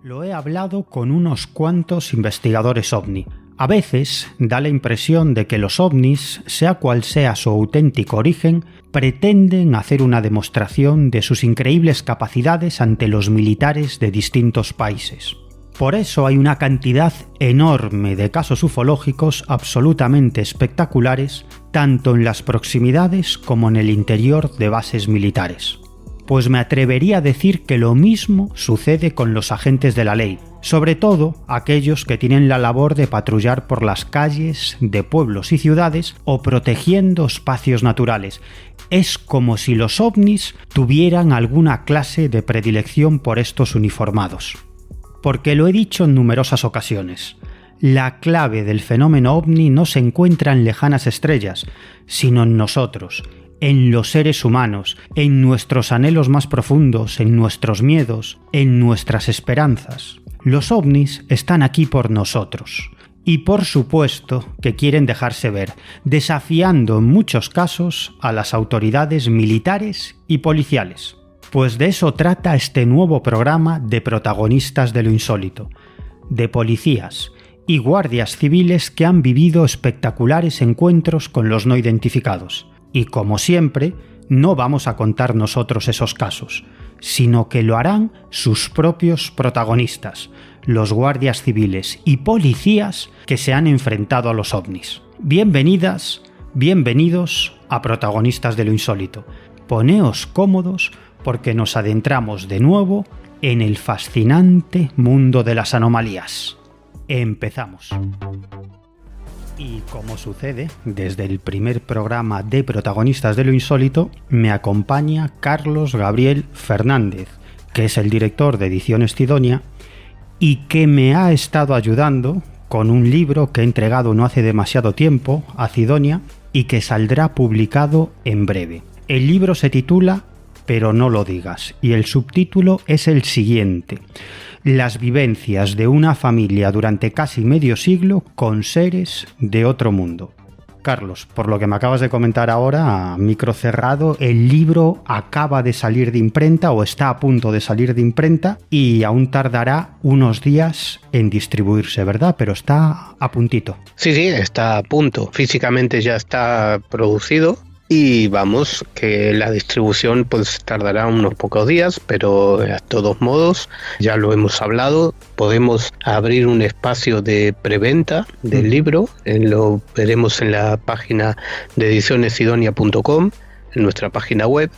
Lo he hablado con unos cuantos investigadores ovni. A veces da la impresión de que los ovnis, sea cual sea su auténtico origen, pretenden hacer una demostración de sus increíbles capacidades ante los militares de distintos países. Por eso hay una cantidad enorme de casos ufológicos absolutamente espectaculares, tanto en las proximidades como en el interior de bases militares. Pues me atrevería a decir que lo mismo sucede con los agentes de la ley, sobre todo aquellos que tienen la labor de patrullar por las calles de pueblos y ciudades o protegiendo espacios naturales. Es como si los ovnis tuvieran alguna clase de predilección por estos uniformados. Porque lo he dicho en numerosas ocasiones, la clave del fenómeno ovni no se encuentra en lejanas estrellas, sino en nosotros, en los seres humanos, en nuestros anhelos más profundos, en nuestros miedos, en nuestras esperanzas. Los ovnis están aquí por nosotros. Y por supuesto que quieren dejarse ver, desafiando en muchos casos a las autoridades militares y policiales. Pues de eso trata este nuevo programa de protagonistas de lo insólito, de policías y guardias civiles que han vivido espectaculares encuentros con los no identificados. Y como siempre, no vamos a contar nosotros esos casos, sino que lo harán sus propios protagonistas, los guardias civiles y policías que se han enfrentado a los ovnis. Bienvenidas, bienvenidos a Protagonistas de lo Insólito. Poneos cómodos porque nos adentramos de nuevo en el fascinante mundo de las anomalías. Empezamos. Y como sucede, desde el primer programa de Protagonistas de lo Insólito, me acompaña Carlos Gabriel Fernández, que es el director de Ediciones Cidonia y que me ha estado ayudando con un libro que he entregado no hace demasiado tiempo a Cidonia y que saldrá publicado en breve. El libro se titula Pero no lo digas, y el subtítulo es el siguiente: Las vivencias de una familia durante casi medio siglo con seres de otro mundo. Carlos, por lo que me acabas de comentar ahora, a micro cerrado, el libro acaba de salir de imprenta o está a punto de salir de imprenta y aún tardará unos días en distribuirse, ¿verdad? Pero está a puntito. Sí, está a punto. Físicamente ya está producido. Y vamos, que la distribución pues tardará unos pocos días, pero de todos modos, ya lo hemos hablado, podemos abrir un espacio de preventa del libro, lo veremos en la página de edicionessidonia.com, en nuestra página web,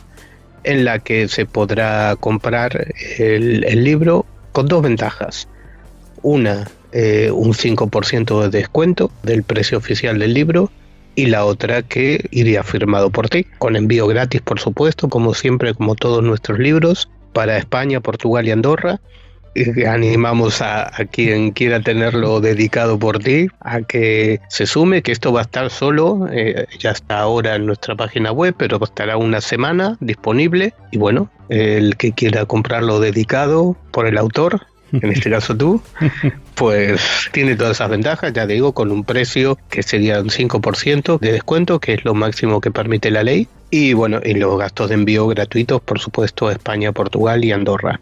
en la que se podrá comprar el libro con dos ventajas. Una, un 5% de descuento del precio oficial del libro, y la otra que iría firmado por ti, con envío gratis por supuesto, como siempre, como todos nuestros libros, para España, Portugal y Andorra. Y animamos a quien quiera tenerlo dedicado por ti a que se sume, que esto va a estar solo, ya está ahora en nuestra página web, pero estará una semana disponible, y bueno, el que quiera comprarlo dedicado por el autor, en este caso tú, pues tiene todas esas ventajas, ya digo, con un precio que sería un 5% de descuento, que es lo máximo que permite la ley, y bueno, y los gastos de envío gratuitos, por supuesto, a España, Portugal y Andorra.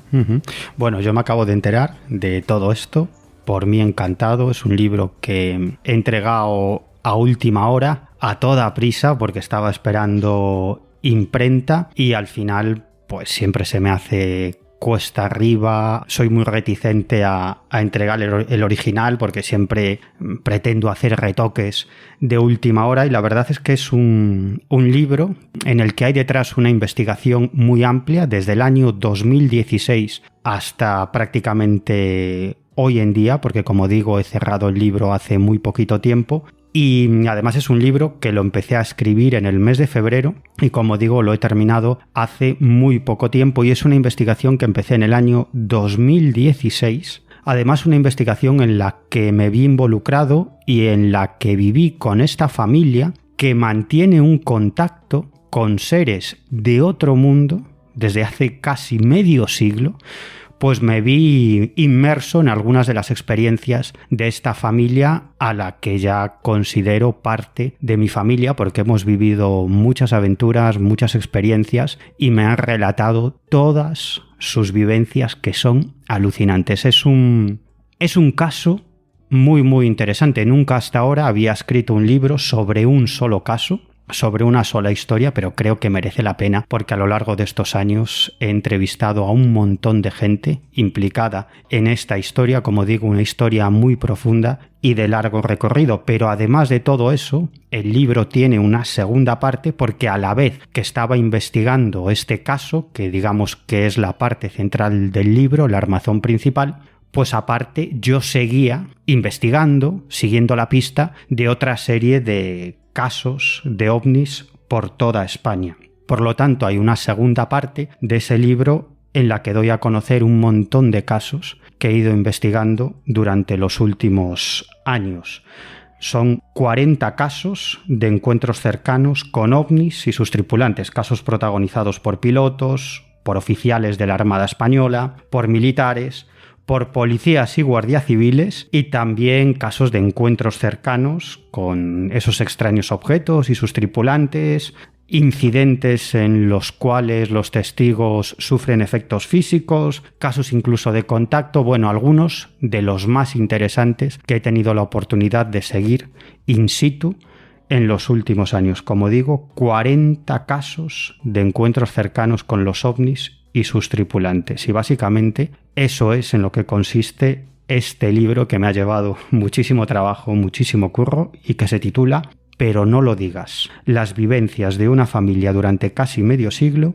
Bueno, yo me acabo de enterar de todo esto, por mí encantado, es un libro que he entregado a última hora, a toda prisa, porque estaba esperando imprenta, y al final, pues siempre se me hace cuesta arriba, soy muy reticente a entregar el original porque siempre pretendo hacer retoques de última hora, y la verdad es que es un libro en el que hay detrás una investigación muy amplia desde el año 2016 hasta prácticamente hoy en día, porque como digo he cerrado el libro hace muy poquito tiempo. Y además es un libro que lo empecé a escribir en el mes de febrero y como digo lo he terminado hace muy poco tiempo, y es una investigación que empecé en el año 2016. Además una investigación en la que me vi involucrado y en la que viví con esta familia que mantiene un contacto con seres de otro mundo desde hace casi medio siglo, pues me vi inmerso en algunas de las experiencias de esta familia a la que ya considero parte de mi familia, porque hemos vivido muchas aventuras, muchas experiencias y me han relatado todas sus vivencias que son alucinantes. Es un caso muy interesante. Nunca hasta ahora había escrito un libro sobre un solo caso, sobre una sola historia, pero creo que merece la pena porque a lo largo de estos años he entrevistado a un montón de gente implicada en esta historia, como digo, una historia muy profunda y de largo recorrido. Pero además de todo eso, el libro tiene una segunda parte porque a la vez que estaba investigando este caso, que digamos que es la parte central del libro, la armazón principal, pues aparte yo seguía investigando, siguiendo la pista de otra serie de casos de ovnis por toda España. Por lo tanto, hay una segunda parte de ese libro en la que doy a conocer un montón de casos que he ido investigando durante los últimos años. Son 40 casos de encuentros cercanos con ovnis y sus tripulantes, casos protagonizados por pilotos, por oficiales de la Armada Española, por militares, por policías y guardias civiles, y también casos de encuentros cercanos con esos extraños objetos y sus tripulantes, incidentes en los cuales los testigos sufren efectos físicos, casos incluso de contacto, bueno, algunos de los más interesantes que he tenido la oportunidad de seguir in situ en los últimos años. Como digo, 40 casos de encuentros cercanos con los ovnis y sus tripulantes. Y básicamente eso es en lo que consiste este libro que me ha llevado muchísimo trabajo, muchísimo curro y que se titula Pero no lo digas, las vivencias de una familia durante casi medio siglo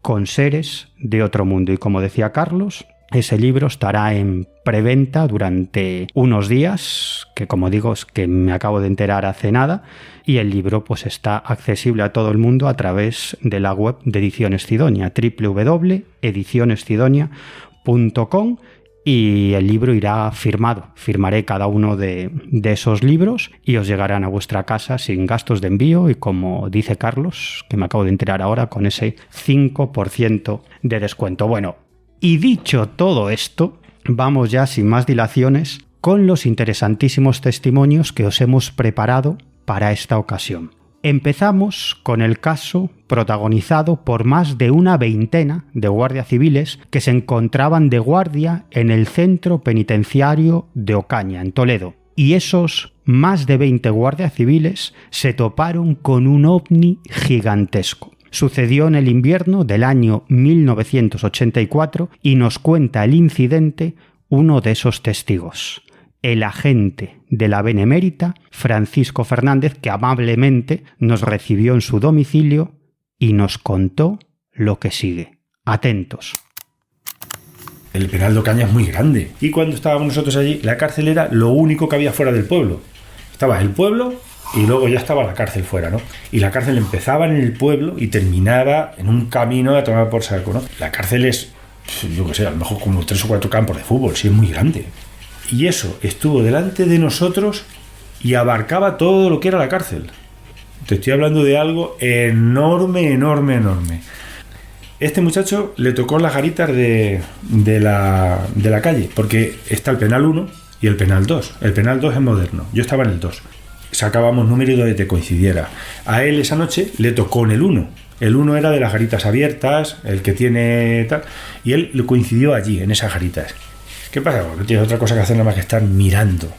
con seres de otro mundo. Y como decía Carlos, ese libro estará en preventa durante unos días, que como digo es que me acabo de enterar hace nada, y el libro pues está accesible a todo el mundo a través de la web de Ediciones Cidonia, www.edicionescidonia.com, y el libro irá firmado. Firmaré cada uno de esos libros y os llegarán a vuestra casa sin gastos de envío y, como dice Carlos, que me acabo de enterar ahora, con ese 5% de descuento. Bueno, y dicho todo esto, vamos ya sin más dilaciones con los interesantísimos testimonios que os hemos preparado para esta ocasión. Empezamos con el caso protagonizado por más de una veintena de guardias civiles que se encontraban de guardia en el centro penitenciario de Ocaña, en Toledo. Y esos más de 20 guardias civiles se toparon con un ovni gigantesco. Sucedió en el invierno del año 1984 y nos cuenta el incidente uno de esos testigos, el agente de la Benemérita, Francisco Fernández, que amablemente nos recibió en su domicilio y nos contó lo que sigue. Atentos. El penal de Ocaña es muy grande y cuando estábamos nosotros allí, la cárcel era lo único que había fuera del pueblo. Estaba el pueblo y luego ya estaba la cárcel fuera, ¿no? Y la cárcel empezaba en el pueblo y terminaba en un camino a tomar por saco, ¿no? La cárcel es, yo qué sé, a lo mejor como 3 o 4 campos de fútbol, sí, es muy grande. Y eso estuvo delante de nosotros y abarcaba todo lo que era la cárcel. Te estoy hablando de algo enorme. Este muchacho le tocó las garitas de la calle, porque está el penal 1 y el penal 2. El penal 2 es moderno, yo estaba en el 2. Sacábamos número donde te coincidiera. A él esa noche le tocó en el 1. El 1 era de las garitas abiertas, el que tiene tal, y él le coincidió allí, en esas garitas. ¿Qué pasa? Porque tienes otra cosa que hacer nada más que estar mirando.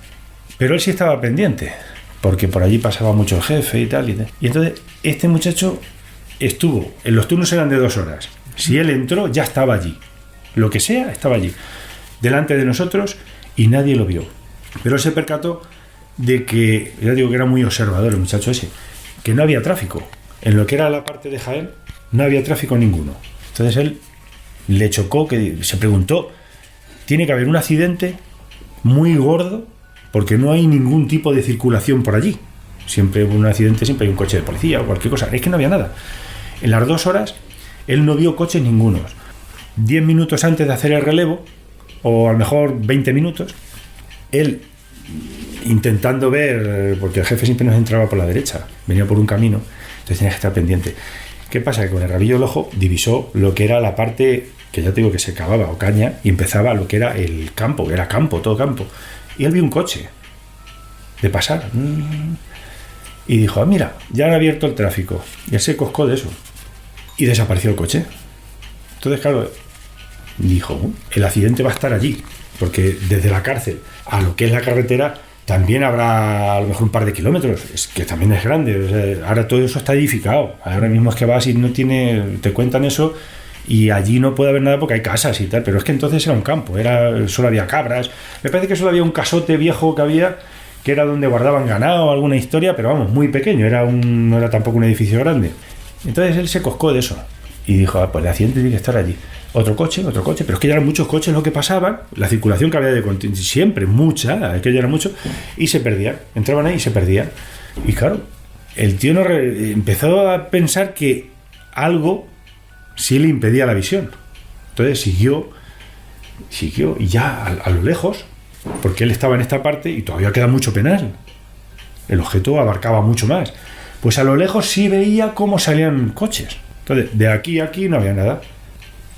Pero él sí estaba pendiente, porque por allí pasaba mucho el jefe y tal. Y entonces este muchacho estuvo, en los turnos eran de 2 horas. Si él entró, ya estaba allí. Lo que sea, estaba allí. Delante de nosotros y nadie lo vio. Pero él se percató de que, ya digo que era muy observador el muchacho ese, que no había tráfico. En lo que era la parte de Jaén, no había tráfico ninguno. Entonces él le chocó, que se preguntó, tiene que haber un accidente muy gordo porque no hay ningún tipo de circulación por allí. Siempre hubo un accidente, siempre hay un coche de policía o cualquier cosa. Es que no había nada. En las 2 horas él no vio coches ningunos. 10 minutos antes de hacer el relevo, o a lo mejor 20 minutos, él intentando ver, porque el jefe siempre nos entraba por la derecha, venía por un camino, entonces tenía que estar pendiente. ¿Qué pasa? Que con el rabillo del ojo divisó lo que era la parte que ya te digo que se cavaba Ocaña y empezaba lo que era el campo, que era campo, todo campo. Y él vio un coche de pasar. Y dijo, mira, ya han abierto el tráfico. Y él se coscó de eso. Y desapareció el coche. Entonces, claro, dijo, el accidente va a estar allí. Porque desde la cárcel a lo que es la carretera también habrá a lo mejor un par de kilómetros. Es que también es grande. O sea, ahora todo eso está edificado. Ahora mismo es que vas y no tiene... Te cuentan eso y allí no puede haber nada porque hay casas y tal. Pero es que entonces era un campo. Solo había cabras. Me parece que solo había un casote viejo que había... que era donde guardaban ganado o alguna historia, pero vamos, muy pequeño, no era tampoco un edificio grande. Entonces él se coscó de eso y dijo, pues el accidente tiene que estar allí. Otro coche, pero es que ya eran muchos coches los que pasaban, la circulación que había de siempre, mucha, aquello era mucho, y se perdían, entraban ahí y se perdían. Y claro, el tío empezó a pensar que algo sí le impedía la visión. Entonces siguió y ya a lo lejos, porque él estaba en esta parte y todavía queda mucho penal. El objeto abarcaba mucho más. Pues a lo lejos sí veía cómo salían coches. Entonces, de aquí a aquí no había nada.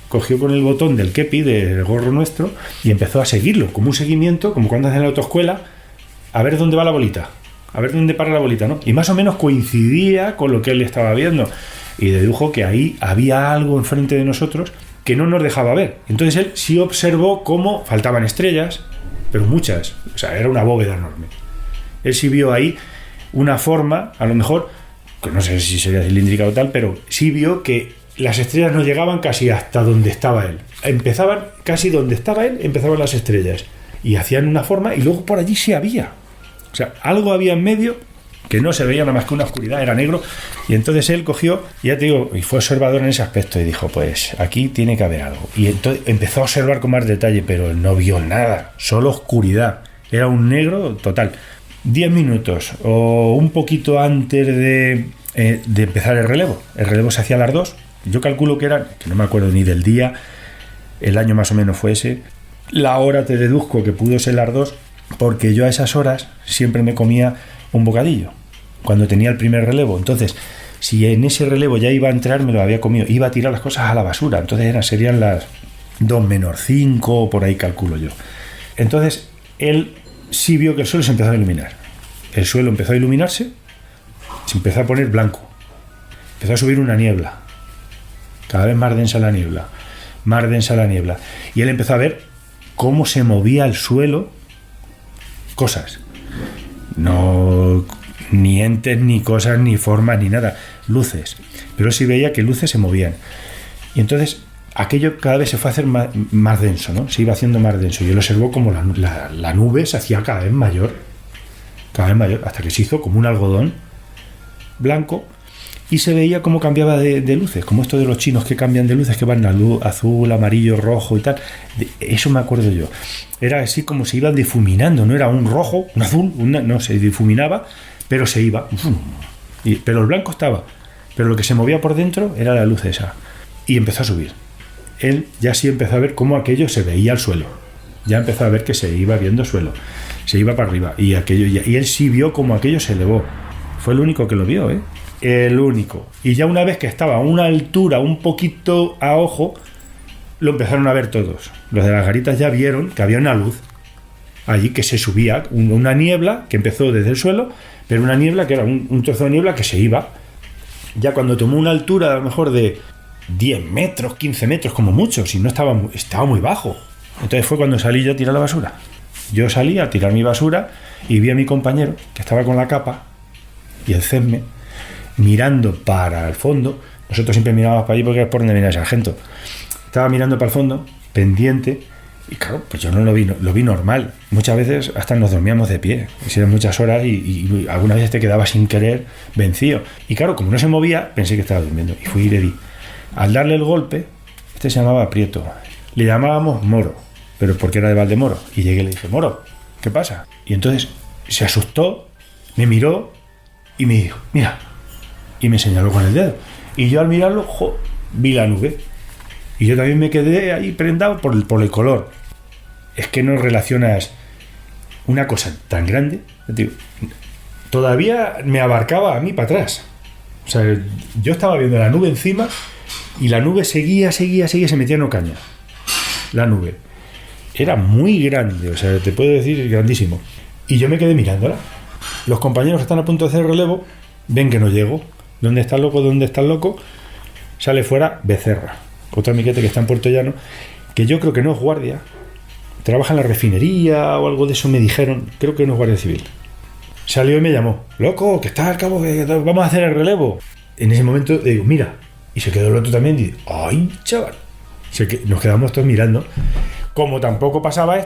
Cogió con el botón del kepi, del gorro nuestro, y empezó a seguirlo, como un seguimiento, como cuando hacen en la autoescuela, a ver dónde va la bolita, a ver dónde para la bolita, ¿no? Y más o menos coincidía con lo que él estaba viendo. Y dedujo que ahí había algo enfrente de nosotros que no nos dejaba ver. Entonces él sí observó cómo faltaban estrellas, pero muchas, o sea, era una bóveda enorme. Él sí vio ahí una forma, a lo mejor, que no sé si sería cilíndrica o tal, pero sí vio que las estrellas no llegaban casi hasta donde estaba él. Empezaban, casi donde estaba él, empezaban las estrellas. Y hacían una forma, y luego por allí sí había. O sea, algo había en medio que no se veía nada más que una oscuridad, era negro. Y entonces él cogió, ya te digo, y fue observador en ese aspecto, y dijo, pues aquí tiene que haber algo. Y entonces empezó a observar con más detalle, pero no vio nada, solo oscuridad. Era un negro total. 10 minutos o un poquito antes de empezar el relevo se hacía a las 2. Yo calculo que no me acuerdo ni del día, el año más o menos fue ese. La hora te deduzco que pudo ser las 2, porque yo a esas horas siempre me comía un bocadillo cuando tenía el primer relevo. Entonces, si en ese relevo ya iba a entrar, me lo había comido, iba a tirar las cosas a la basura. Entonces serían las 2 menos 5, por ahí calculo yo. Entonces él sí vio que el suelo se empezó a iluminar. El suelo empezó a iluminarse, se empezó a poner blanco, empezó a subir una niebla, cada vez más densa la niebla, y él empezó a ver cómo se movía el suelo, cosas, no ni entes, ni cosas, ni formas, ni nada, luces, pero sí veía que luces se movían. Y entonces aquello cada vez se fue a hacer más denso, ¿no? Se iba haciendo más denso, y él observó como la nube se hacía cada vez mayor, hasta que se hizo como un algodón blanco, y se veía cómo cambiaba de luces, como esto de los chinos que cambian de luces, que van a luz azul, amarillo, rojo y tal. Eso me acuerdo yo. Era así como se iban difuminando, no era un rojo, un azul, no, se difuminaba, pero se iba. Pero el blanco estaba, pero lo que se movía por dentro era la luz esa. Y empezó a subir. Él ya sí empezó a ver cómo aquello se veía al suelo. Ya empezó a ver que se iba viendo suelo, se iba para arriba, y él sí vio cómo aquello se elevó. Fue el único que lo vio, el único. Y ya una vez que estaba a una altura un poquito a ojo, lo empezaron a ver todos. Los de las garitas ya vieron que había una luz allí que se subía, una niebla que empezó desde el suelo, pero una niebla que era un trozo de niebla que se iba. Ya cuando tomó una altura a lo mejor de 10 metros, 15 metros como mucho, si no estaba muy bajo. Entonces fue cuando salí yo a tirar la basura. Yo salí a tirar mi basura y vi a mi compañero, que estaba con la capa y el cesme, mirando para el fondo. Nosotros siempre mirábamos para allí porque es por donde venía el sargento. Estaba mirando para el fondo, pendiente, y claro, pues yo no lo vi normal. Muchas veces hasta nos dormíamos de pie, hicieron muchas horas y algunas veces te quedaba sin querer vencido. Y claro, como no se movía, pensé que estaba durmiendo y fui y le di. Al darle el golpe, este se llamaba Prieto, le llamábamos Moro, pero porque era de Valdemoro. Y llegué y le dije, Moro, ¿qué pasa? Y entonces se asustó, me miró y me dijo, mira, y me señaló con el dedo. Y yo al mirarlo, vi la nube. Y yo también me quedé ahí prendado por el color. Es que no relacionas una cosa tan grande. Tío, todavía me abarcaba a mí para atrás. O sea, yo estaba viendo la nube encima Y la nube seguía, se metía en Ocaña. La nube. Era muy grande, o sea, te puedo decir grandísimo. Y yo me quedé mirándola. Los compañeros que están a punto de hacer el relevo ven que no llego. ¿Dónde está el loco? ¿Dónde está el loco? Sale fuera Becerra, otra miquete que está en Puerto Llano, que yo creo que no es guardia, trabaja en la refinería o algo de eso, me dijeron, creo que no es guardia civil. Salió y me llamó, loco, que está al cabo, que vamos a hacer el relevo. En ese momento le digo, mira, y se quedó el otro también y dice, ay, chaval. Nos quedamos todos mirando. Como tampoco pasaba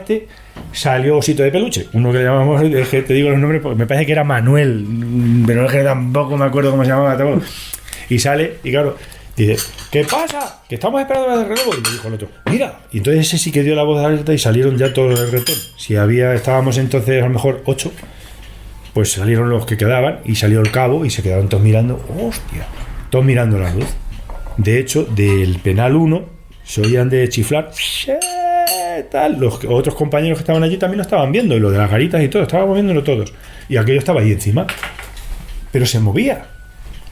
salió Osito de Peluche, uno que le llamamos, es que te digo los nombres porque me parece que era Manuel, pero es que tampoco me acuerdo cómo se llamaba. Y sale, y claro, dice, ¿qué pasa? Que estamos esperando el relevo. Y le dijo el otro, mira. Y entonces ese sí que dio la voz de alerta y salieron ya todos del retón. Si estábamos entonces a lo mejor 8, pues salieron los que quedaban y salió el cabo y se quedaron todos mirando, hostia, todos mirando la luz. De hecho, del penal 1 se oían de chiflar, tal. Los otros compañeros que estaban allí también lo estaban viendo, y lo de las garitas y todo, estábamos viéndolo todos. Y aquello estaba ahí encima, pero se movía.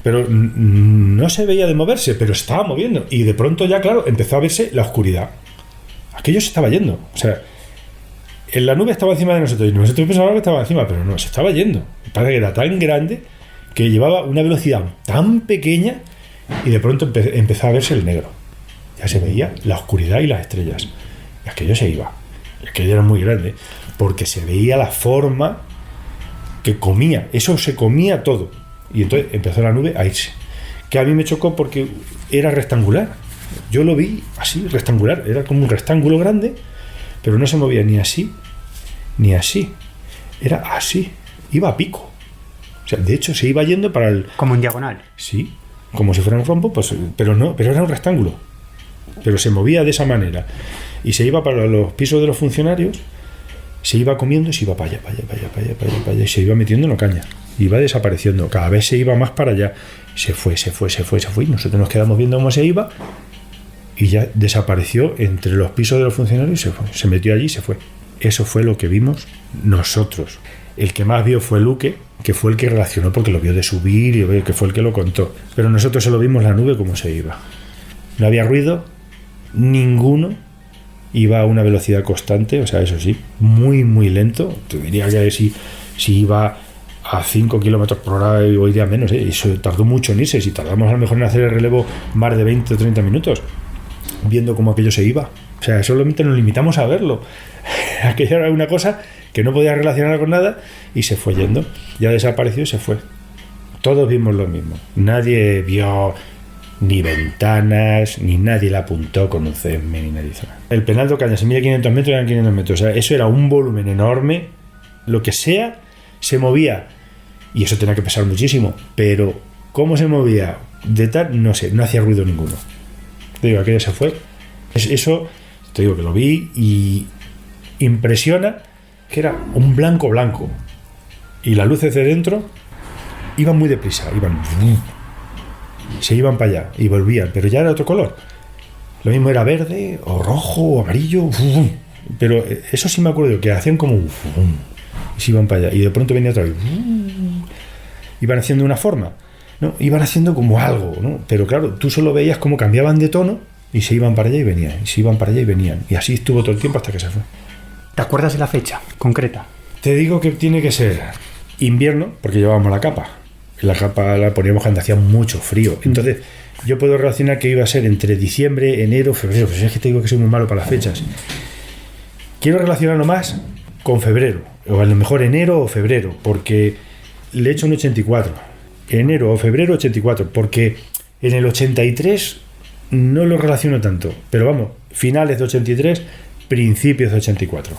Pero no se veía de moverse, pero se estaba moviendo. Y de pronto ya, claro, empezó a verse la oscuridad. Aquello se estaba yendo. O sea, en la nube estaba encima de nosotros y nosotros pensábamos que estaba encima, pero no, se estaba yendo. Parece que era tan grande que llevaba una velocidad tan pequeña y de pronto empezó a verse el negro. Ya se veía la oscuridad y las estrellas. Y aquello se iba. Aquello era muy grande porque se veía la forma que comía. Eso se comía todo. Y entonces empezó la nube a irse. Que a mí me chocó porque era rectangular. Yo lo vi así, rectangular. Era como un rectángulo grande, pero no se movía ni así, ni así. Era así. Iba a pico. O sea, de hecho, se iba yendo para el... Como en diagonal. Sí, como si fuera un rombo, pues, pero no, pero era un rectángulo. Pero se movía de esa manera. Y se iba para los pisos de los funcionarios, se iba comiendo y se iba para allá, y se iba metiendo en la caña. Iba desapareciendo, cada vez se iba más para allá. Se fue. Y nosotros nos quedamos viendo cómo se iba y ya desapareció entre los pisos de los funcionarios y se fue. Se metió allí y se fue. Eso fue lo que vimos nosotros. El que más vio fue Luque, que fue el que relacionó porque lo vio de subir y que fue el que lo contó. Pero nosotros solo vimos la nube como se iba. No había ruido, ninguno. Iba a una velocidad constante, o sea, eso sí, muy, muy lento. Te diría que si iba a 5 kilómetros por hora o iría menos, eso tardó mucho en irse. Si tardamos a lo mejor en hacer el relevo más de 20 o 30 minutos, viendo cómo aquello se iba. O sea, solamente nos limitamos a verlo. Aquello era una cosa que no podía relacionar con nada y se fue yendo. Ya desapareció y se fue. Todos vimos lo mismo. Nadie vio ni ventanas, ni nadie la apuntó con un CM, ni nadie hizo nada. El penal de Ocaña, si mide 500 metros, eran 500 metros. O sea, eso era un volumen enorme. Lo que sea, se movía. Y eso tenía que pesar muchísimo. Pero, ¿cómo se movía? De tal, no sé, no hacía ruido ninguno. Te digo, aquello se fue. Eso, te digo que lo vi y impresiona que era un blanco. Y las luces de dentro iban muy deprisa, se iban para allá y volvían, pero ya era otro color. Lo mismo era verde, o rojo, o amarillo, pero eso sí me acuerdo que hacían como y se iban para allá, y de pronto venía otra vez, iban haciendo una forma, ¿no? Iban haciendo como algo, ¿no? Pero claro, tú solo veías cómo cambiaban de tono y se iban para allá y venían, y se iban para allá y venían, y así estuvo todo el tiempo hasta que se fue. ¿Te acuerdas de la fecha concreta? Te digo que tiene que ser invierno, porque llevábamos la capa. La capa la poníamos cuando hacía mucho frío. Entonces, yo puedo relacionar que iba a ser entre diciembre, enero, febrero. Pues es que te digo que soy muy malo para las fechas. Quiero relacionarlo más con febrero, o a lo mejor enero o febrero, porque le he hecho un 84. Enero o febrero 84, porque en el 83 no lo relaciono tanto. Pero vamos, finales de 83, principios de 84.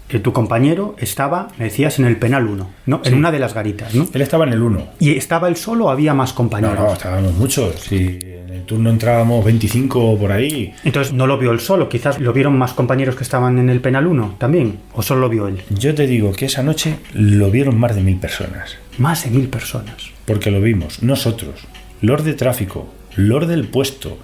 Que tu compañero estaba, me decías, en el penal 1, ¿no? Sí. En una de las garitas, ¿no? Él estaba en el 1. ¿Y estaba él solo o había más compañeros? No, estábamos muchos. Sí, en el turno entrábamos 25 por ahí. Entonces no lo vio él solo, quizás lo vieron más compañeros que estaban en el penal 1 también, ¿o solo lo vio él? Yo te digo que esa noche lo vieron más de 1000 personas. Más de 1000 personas. Porque lo vimos nosotros, los de tráfico, los del puesto,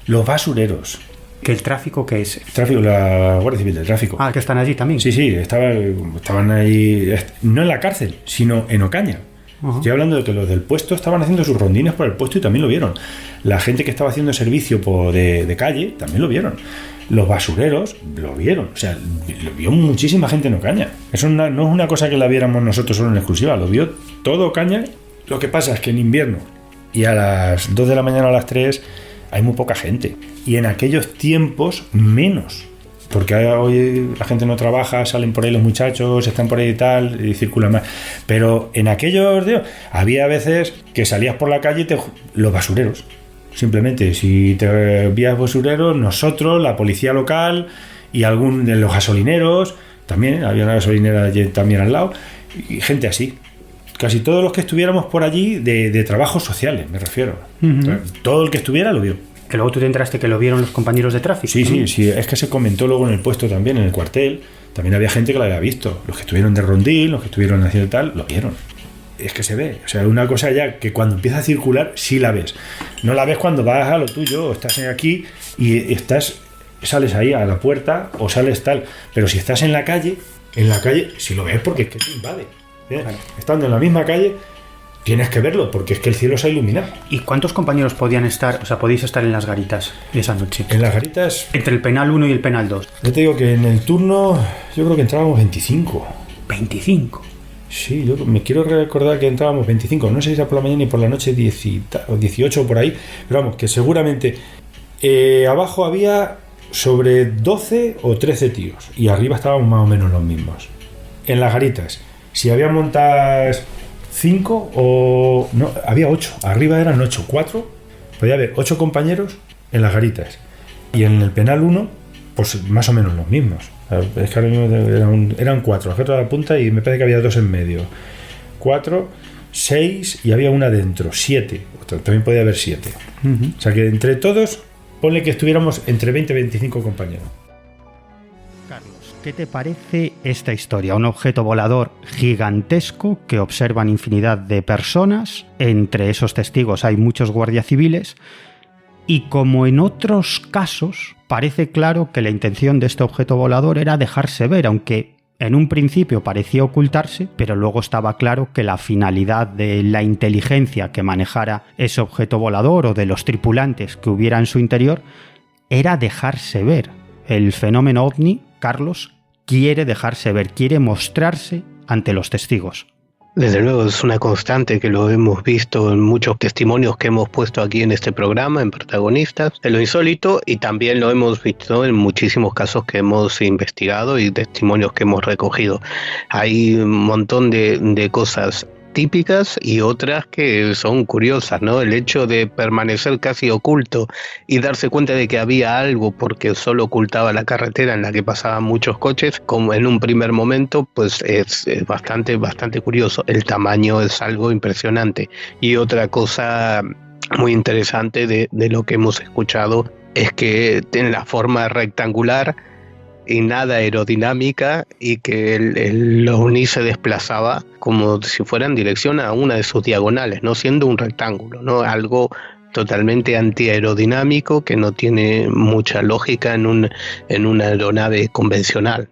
los basureros. ¿Que el tráfico qué es? Tráfico, la Guardia Civil del Tráfico. Ah, que están allí también. Sí, estaban ahí, no en la cárcel, sino en Ocaña. Uh-huh. Estoy hablando de que los del puesto estaban haciendo sus rondines por el puesto y también lo vieron. La gente que estaba haciendo servicio de calle también lo vieron. Los basureros lo vieron. O sea, lo vio muchísima gente en Ocaña. Eso no es una cosa que la viéramos nosotros solo en exclusiva. Lo vio todo Ocaña. Lo que pasa es que en invierno y a las 2 de la mañana o a las 3 hay muy poca gente. Y en aquellos tiempos menos. Porque hoy la gente no trabaja, salen por ahí los muchachos, están por ahí y tal, y circulan más. Pero en aquellos días había veces que salías por la calle los basureros. Simplemente, si te veías basureros, nosotros, la policía local y algún de los gasolineros, también había una gasolinera allí también al lado, y gente así. Casi todos los que estuviéramos por allí de trabajos sociales, me refiero. Uh-huh. Todo el que estuviera lo vio. Que luego tú te enteraste que lo vieron los compañeros de tráfico. Sí, ¿no? Sí, es que se comentó luego en el puesto también, en el cuartel. También había gente que lo había visto. Los que estuvieron de rondín, los que estuvieron haciendo tal, lo vieron. Es que se ve. O sea, una cosa ya que cuando empieza a circular, sí la ves. No la ves cuando vas a lo tuyo, o estás aquí y sales ahí a la puerta o sales tal. Pero si estás en la calle, sí lo ves porque es que te invade. Claro. Estando en la misma calle, tienes que verlo, porque es que el cielo se ha iluminado. ¿Y cuántos compañeros podían estar, o sea, podéis estar en las garitas esa noche? En las garitas... Entre el penal 1 y el penal 2. Yo te digo que en el turno, yo creo que entrábamos 25. ¿25? Sí, yo me quiero recordar que entrábamos 25. No sé si era por la mañana y por la noche 18 o por ahí. Pero vamos, que seguramente abajo había sobre 12 o 13 tíos. Y arriba estábamos más o menos los mismos. En las garitas, si había montas... 5 o... no, había 8, arriba eran 8, 4, podía haber 8 compañeros en las garitas, y en el penal 1 pues más o menos los mismos. Es que ahora mismo eran 4, las 4 a la punta y me parece que había 2 en medio, 4, 6 y había una dentro, 7, también podía haber 7. Uh-huh. O sea que entre todos ponle que estuviéramos entre 20 y 25 compañeros. ¿Qué te parece esta historia? Un objeto volador gigantesco que observan infinidad de personas. Entre esos testigos hay muchos guardias civiles. Y como en otros casos, parece claro que la intención de este objeto volador era dejarse ver, aunque en un principio parecía ocultarse, pero luego estaba claro que la finalidad de la inteligencia que manejara ese objeto volador o de los tripulantes que hubiera en su interior era dejarse ver. El fenómeno ovni, Carlos, quiere dejarse ver, quiere mostrarse ante los testigos. Desde luego es una constante que lo hemos visto en muchos testimonios que hemos puesto aquí en este programa, en Protagonistas, de lo insólito, y también lo hemos visto en muchísimos casos que hemos investigado y testimonios que hemos recogido. Hay un montón de cosas típicas y otras que son curiosas, ¿no? El hecho de permanecer casi oculto y darse cuenta de que había algo porque solo ocultaba la carretera en la que pasaban muchos coches, como en un primer momento, pues es bastante curioso. El tamaño es algo impresionante. Y otra cosa muy interesante de lo que hemos escuchado es que tiene la forma rectangular y nada aerodinámica, y que el ovni se desplazaba como si fuera en dirección a una de sus diagonales, no siendo un rectángulo, ¿no? Algo totalmente antiaerodinámico que no tiene mucha lógica en una aeronave convencional.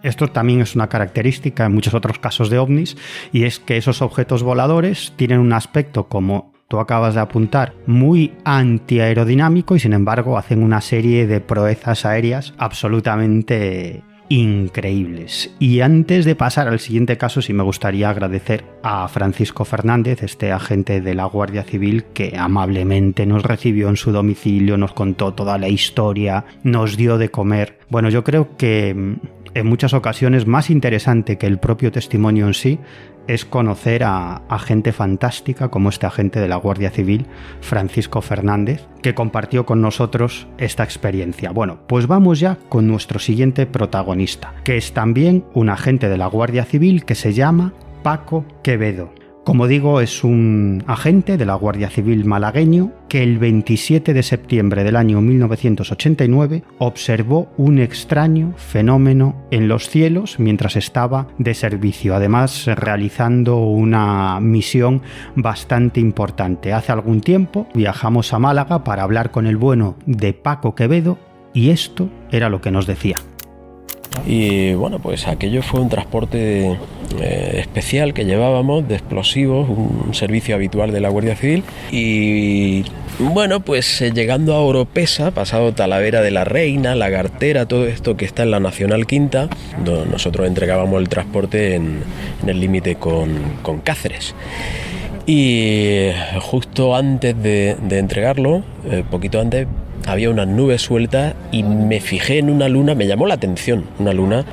Esto también es una característica en muchos otros casos de ovnis, y es que esos objetos voladores tienen un aspecto, como tú acabas de apuntar, muy antiaerodinámico, y sin embargo hacen una serie de proezas aéreas absolutamente increíbles. Y antes de pasar al siguiente caso, sí me gustaría agradecer a Francisco Fernández, este agente de la Guardia Civil, que amablemente nos recibió en su domicilio, nos contó toda la historia, nos dio de comer. Bueno, yo creo que en muchas ocasiones más interesante que el propio testimonio en sí es conocer a gente fantástica como este agente de la Guardia Civil, Francisco Fernández, que compartió con nosotros esta experiencia. Bueno, pues vamos ya con nuestro siguiente protagonista, que es también un agente de la Guardia Civil que se llama Paco Quevedo. Como digo, es un agente de la Guardia Civil malagueño que el 27 de septiembre del año 1989 observó un extraño fenómeno en los cielos mientras estaba de servicio, además realizando una misión bastante importante. Hace algún tiempo viajamos a Málaga para hablar con el bueno de Paco Quevedo, y esto era lo que nos decía. Y bueno, pues aquello fue un transporte especial que llevábamos de explosivos, un servicio habitual de la Guardia Civil. Y bueno, pues llegando a Oropesa, pasado Talavera de la Reina, Lagartera, todo esto que está en la Nacional Quinta, nosotros entregábamos el transporte en el límite con Cáceres. Y justo antes de entregarlo, poquito antes, había unas nubes sueltas y me fijé en una luna, me llamó la atención, una luna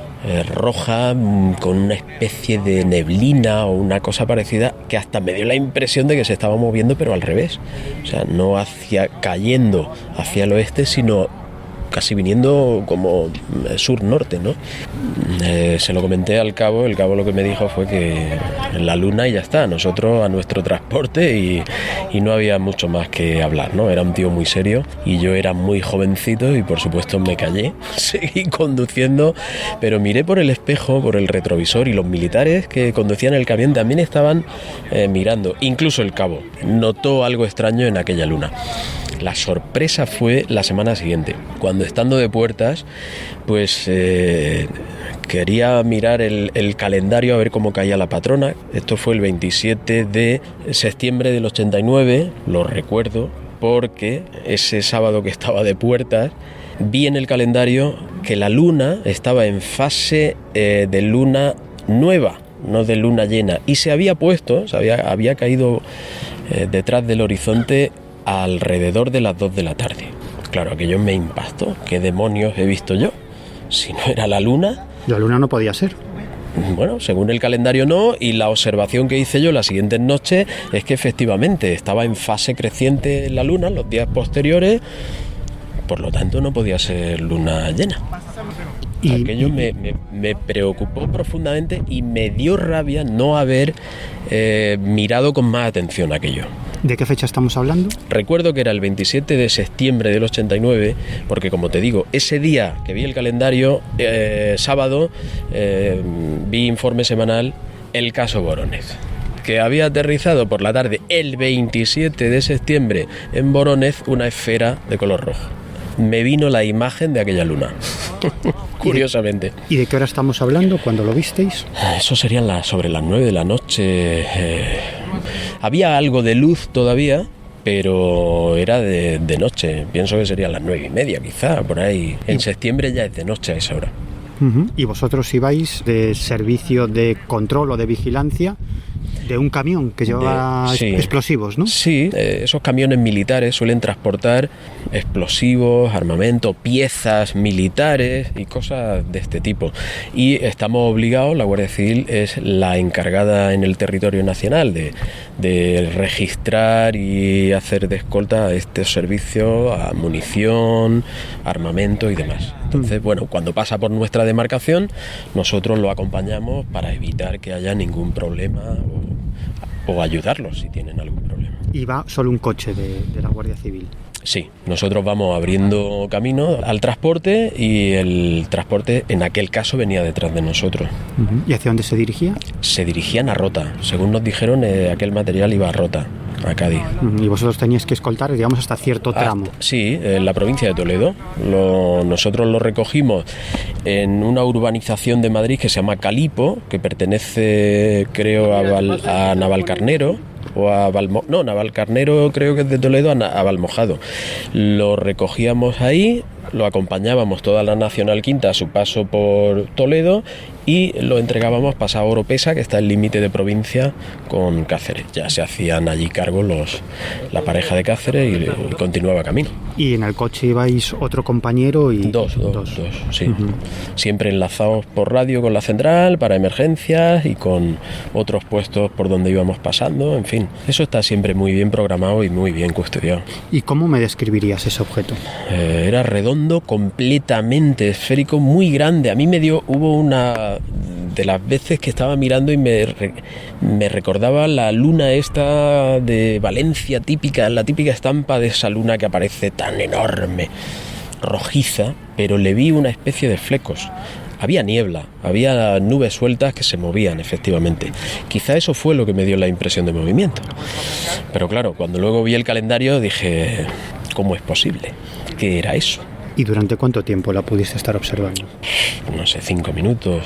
roja con una especie de neblina o una cosa parecida, que hasta me dio la impresión de que se estaba moviendo pero al revés, o sea, no cayendo hacia el oeste, sino casi viniendo como sur-norte, ¿no? Se lo comenté al cabo, el cabo lo que me dijo fue que la luna y ya está, nosotros a nuestro transporte y no había mucho más que hablar, ¿no? Era un tío muy serio y yo era muy jovencito y por supuesto me callé, seguí conduciendo, pero miré por el espejo, por el retrovisor, y los militares que conducían el camión también estaban mirando, incluso el cabo notó algo extraño en aquella luna. La sorpresa fue la semana siguiente, cuando estando de puertas, pues quería mirar el calendario a ver cómo caía la patrona. Esto fue el 27 de septiembre del 89, lo recuerdo, porque ese sábado que estaba de puertas, vi en el calendario que la luna estaba en fase de luna nueva, no de luna llena, y se había puesto, había caído detrás del horizonte alrededor de las 2 de la tarde. Claro, aquello me impactó. ¿Qué demonios he visto yo? Si no era la luna... La luna no podía ser. Bueno, según el calendario no, y la observación que hice yo las siguientes noches es que efectivamente estaba en fase creciente la luna los días posteriores, por lo tanto no podía ser luna llena. Aquello me preocupó profundamente y me dio rabia no haber mirado con más atención aquello. ¿De qué fecha estamos hablando? Recuerdo que era el 27 de septiembre del 89, porque como te digo, ese día que vi el calendario, sábado, vi informe semanal, el caso Vorónez, que había aterrizado por la tarde el 27 de septiembre en Vorónez una esfera de color rojo. Me vino la imagen de aquella luna, curiosamente. ¿Y de qué hora estamos hablando cuando lo visteis? Eso serían sobre las 9 de la noche. Había algo de luz todavía, pero era de noche. Pienso que serían las 9:30 quizá, por ahí. En septiembre ya es de noche a esa hora. ¿Y vosotros ibais de servicio de control o de vigilancia de un camión que llevaba explosivos, ¿no? Sí, esos camiones militares suelen transportar explosivos, armamento, piezas militares y cosas de este tipo. Y estamos obligados, la Guardia Civil es la encargada en el territorio nacional de registrar y hacer de escolta a estos servicios, a munición, armamento y demás. Entonces, bueno, cuando pasa por nuestra demarcación, nosotros lo acompañamos para evitar que haya ningún problema o ayudarlos si tienen algún problema. ¿Y va solo un coche de la Guardia Civil? Sí, nosotros vamos abriendo camino al transporte y el transporte en aquel caso venía detrás de nosotros. ¿Y hacia dónde se dirigía? Se dirigían a Rota. Según nos dijeron, aquel material iba a Rota, a Cádiz. ¿Y vosotros teníais que escoltar, digamos, hasta cierto tramo? Sí, en la provincia de Toledo. Nosotros lo recogimos en una urbanización de Madrid que se llama Calipo, que pertenece, creo, a Navalcarnero. Navalcarnero creo que es de Toledo a Valmojado. Lo recogíamos ahí, lo acompañábamos toda la Nacional Quinta a su paso por Toledo y lo entregábamos pasado a Oropesa, que está el límite de provincia con Cáceres. Ya se hacían allí cargo la pareja de Cáceres y continuaba camino. ¿Y en el coche ibais otro compañero? Dos, sí. Siempre enlazados por radio con la central para emergencias y con otros puestos por donde íbamos pasando, en fin. Eso está siempre muy bien programado y muy bien custodiado. ¿Y cómo me describirías ese objeto? Era redondo, completamente esférico, muy grande. A mí hubo una de las veces que estaba mirando y me recordaba la luna esta de Valencia típica, la típica estampa de esa luna que aparece tan enorme, rojiza, pero le vi una especie de flecos. Había niebla, había nubes sueltas que se movían efectivamente. Quizá eso fue lo que me dio la impresión de movimiento. Pero claro, cuando luego vi el calendario dije, ¿cómo es posible? ¿Qué era eso? ¿Y durante cuánto tiempo la pudiste estar observando? No sé, 5 minutos,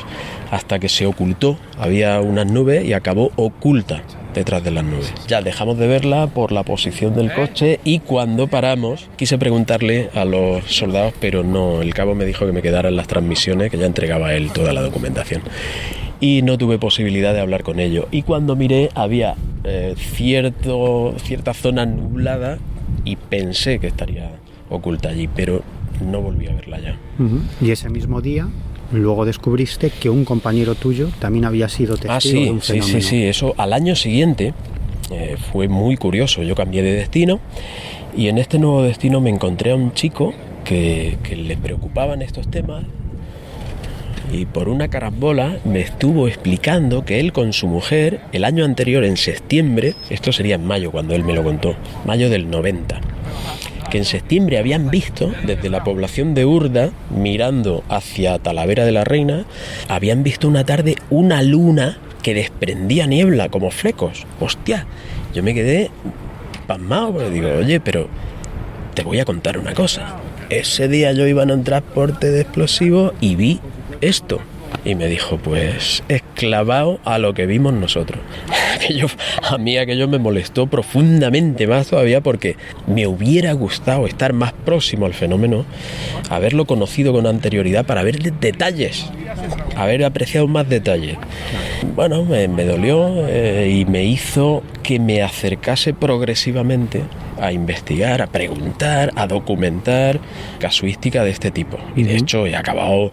hasta que se ocultó. Había unas nubes y acabó oculta detrás de las nubes. Ya dejamos de verla por la posición del coche y cuando paramos quise preguntarle a los soldados, pero no, el cabo me dijo que me quedara en las transmisiones, que ya entregaba él toda la documentación. Y no tuve posibilidad de hablar con ellos. Y cuando miré había cierta zona nublada y pensé que estaría oculta allí, pero no volví a verla ya. Y ese mismo día, luego descubriste que un compañero tuyo también había sido testigo de un fenómeno. Sí, eso al año siguiente fue muy curioso. Yo cambié de destino y en este nuevo destino me encontré a un chico que le preocupaban estos temas y por una carambola me estuvo explicando que él con su mujer, el año anterior, en septiembre, esto sería en mayo cuando él me lo contó, mayo del 90, que en septiembre habían visto desde la población de Urda, mirando hacia Talavera de la Reina, habían visto una tarde una luna que desprendía niebla como flecos. ¡Hostia! Yo me quedé pasmado, porque digo, oye, pero te voy a contar una cosa. Ese día yo iba en un transporte de explosivos y vi esto. Y me dijo, pues es clavado a lo que vimos nosotros. A mí aquello me molestó profundamente más todavía porque me hubiera gustado estar más próximo al fenómeno, haberlo conocido con anterioridad para ver detalles, haber apreciado más detalles. Bueno, me dolió y me hizo que me acercase progresivamente a investigar, a preguntar, a documentar casuística de este tipo. Y de hecho he acabado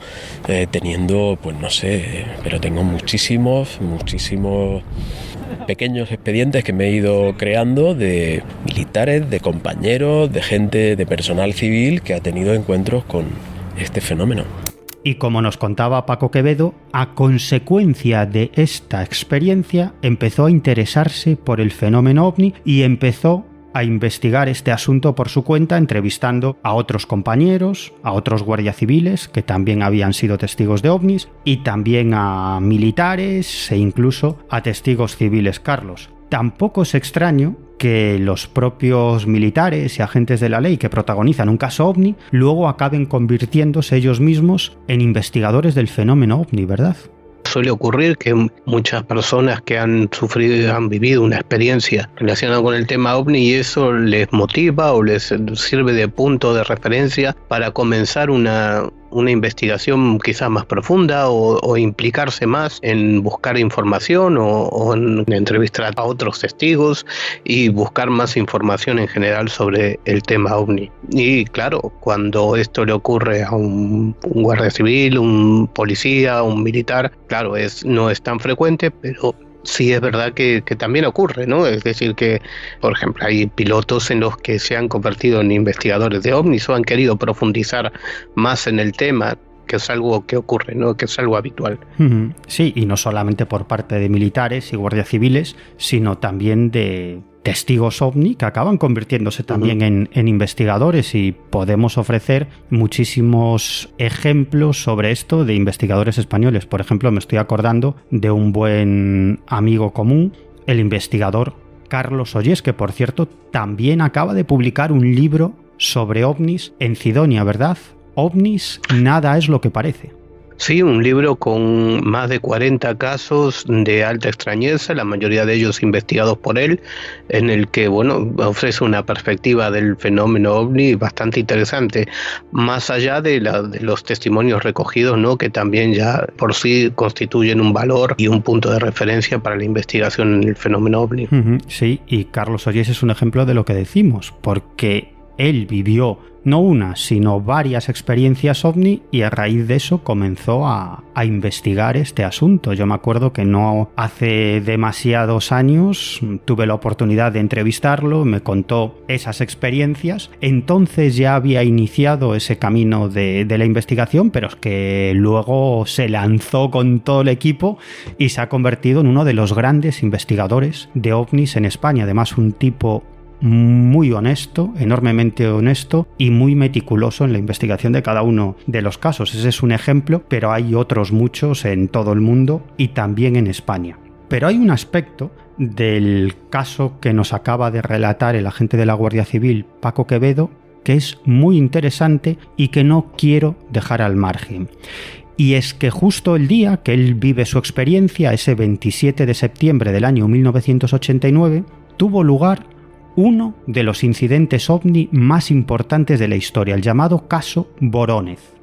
teniendo, pues no sé, pero tengo muchísimos pequeños expedientes que me he ido creando de militares, de compañeros, de gente, de personal civil que ha tenido encuentros con este fenómeno. Y como nos contaba Paco Quevedo, a consecuencia de esta experiencia empezó a interesarse por el fenómeno ovni y empezó a investigar este asunto por su cuenta, entrevistando a otros compañeros, a otros guardias civiles que también habían sido testigos de ovnis y también a militares e incluso a testigos civiles, Carlos. Tampoco es extraño que los propios militares y agentes de la ley que protagonizan un caso ovni luego acaben convirtiéndose ellos mismos en investigadores del fenómeno ovni, ¿verdad? Suele ocurrir que muchas personas que han vivido una experiencia relacionada con el tema ovni y eso les motiva o les sirve de punto de referencia para comenzar una investigación quizás más profunda o implicarse más en buscar información o en entrevistar a otros testigos y buscar más información en general sobre el tema ovni. Y claro, cuando esto le ocurre a un guardia civil, un policía, un militar, claro, no es tan frecuente, pero sí es verdad que también ocurre, ¿no? Es decir que, por ejemplo, hay pilotos en los que se han convertido en investigadores de ovnis o han querido profundizar más en el tema, que es algo que ocurre, ¿no? Que es algo habitual. Sí, y no solamente por parte de militares y guardias civiles, sino también de testigos ovni que acaban convirtiéndose también en investigadores, y podemos ofrecer muchísimos ejemplos sobre esto de investigadores españoles. Por ejemplo, me estoy acordando de un buen amigo común, el investigador Carlos Ollés, que por cierto también acaba de publicar un libro sobre ovnis en Cidonia, ¿verdad? OVNIs, nada es lo que parece. Sí, un libro con más de 40 casos de alta extrañeza, la mayoría de ellos investigados por él, en el que, bueno, ofrece una perspectiva del fenómeno ovni bastante interesante, más allá de los testimonios recogidos, ¿no? Que también ya por sí constituyen un valor y un punto de referencia para la investigación en el fenómeno ovni. Sí, y Carlos Ollés es un ejemplo de lo que decimos, porque él vivió no una, sino varias experiencias ovni y a raíz de eso comenzó a investigar este asunto. Yo me acuerdo que no hace demasiados años tuve la oportunidad de entrevistarlo, me contó esas experiencias. Entonces ya había iniciado ese camino de la investigación, pero es que luego se lanzó con todo el equipo y se ha convertido en uno de los grandes investigadores de ovnis en España. Además, un tipo muy honesto, enormemente honesto y muy meticuloso en la investigación de cada uno de los casos. Ese es un ejemplo, pero hay otros muchos en todo el mundo y también en España. Pero hay un aspecto del caso que nos acaba de relatar el agente de la Guardia Civil, Paco Quevedo, que es muy interesante y que no quiero dejar al margen. Y es que justo el día que él vive su experiencia, ese 27 de septiembre del año 1989, tuvo lugar uno de los incidentes ovni más importantes de la historia, el llamado caso Vorónezh.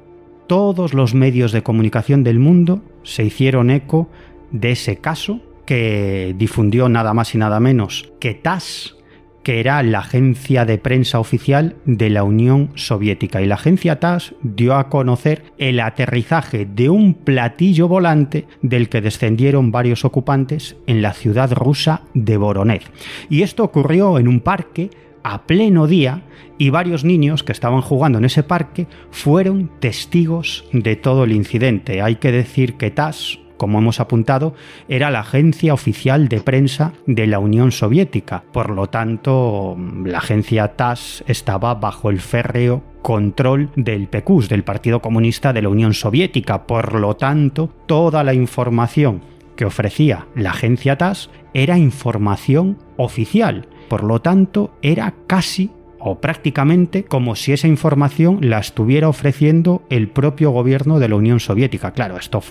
Todos los medios de comunicación del mundo se hicieron eco de ese caso que difundió nada más y nada menos que TASS, que era la agencia de prensa oficial de la Unión Soviética. Y la agencia TASS dio a conocer el aterrizaje de un platillo volante del que descendieron varios ocupantes en la ciudad rusa de Vorónezh. Y esto ocurrió en un parque a pleno día, y varios niños que estaban jugando en ese parque fueron testigos de todo el incidente. Hay que decir que TASS, como hemos apuntado, era la agencia oficial de prensa de la Unión Soviética. Por lo tanto, la agencia TASS estaba bajo el férreo control del PQS, del Partido Comunista de la Unión Soviética. Por lo tanto, toda la información que ofrecía la agencia TASS era información oficial. Por lo tanto, era casi o prácticamente como si esa información la estuviera ofreciendo el propio gobierno de la Unión Soviética. Claro, esto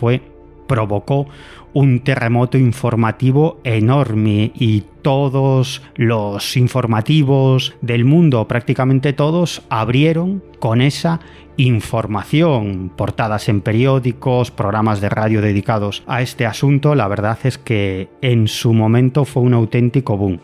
provocó un terremoto informativo enorme y todos los informativos del mundo, prácticamente todos, abrieron con esa información, portadas en periódicos, programas de radio dedicados a este asunto. La verdad es que en su momento fue un auténtico boom.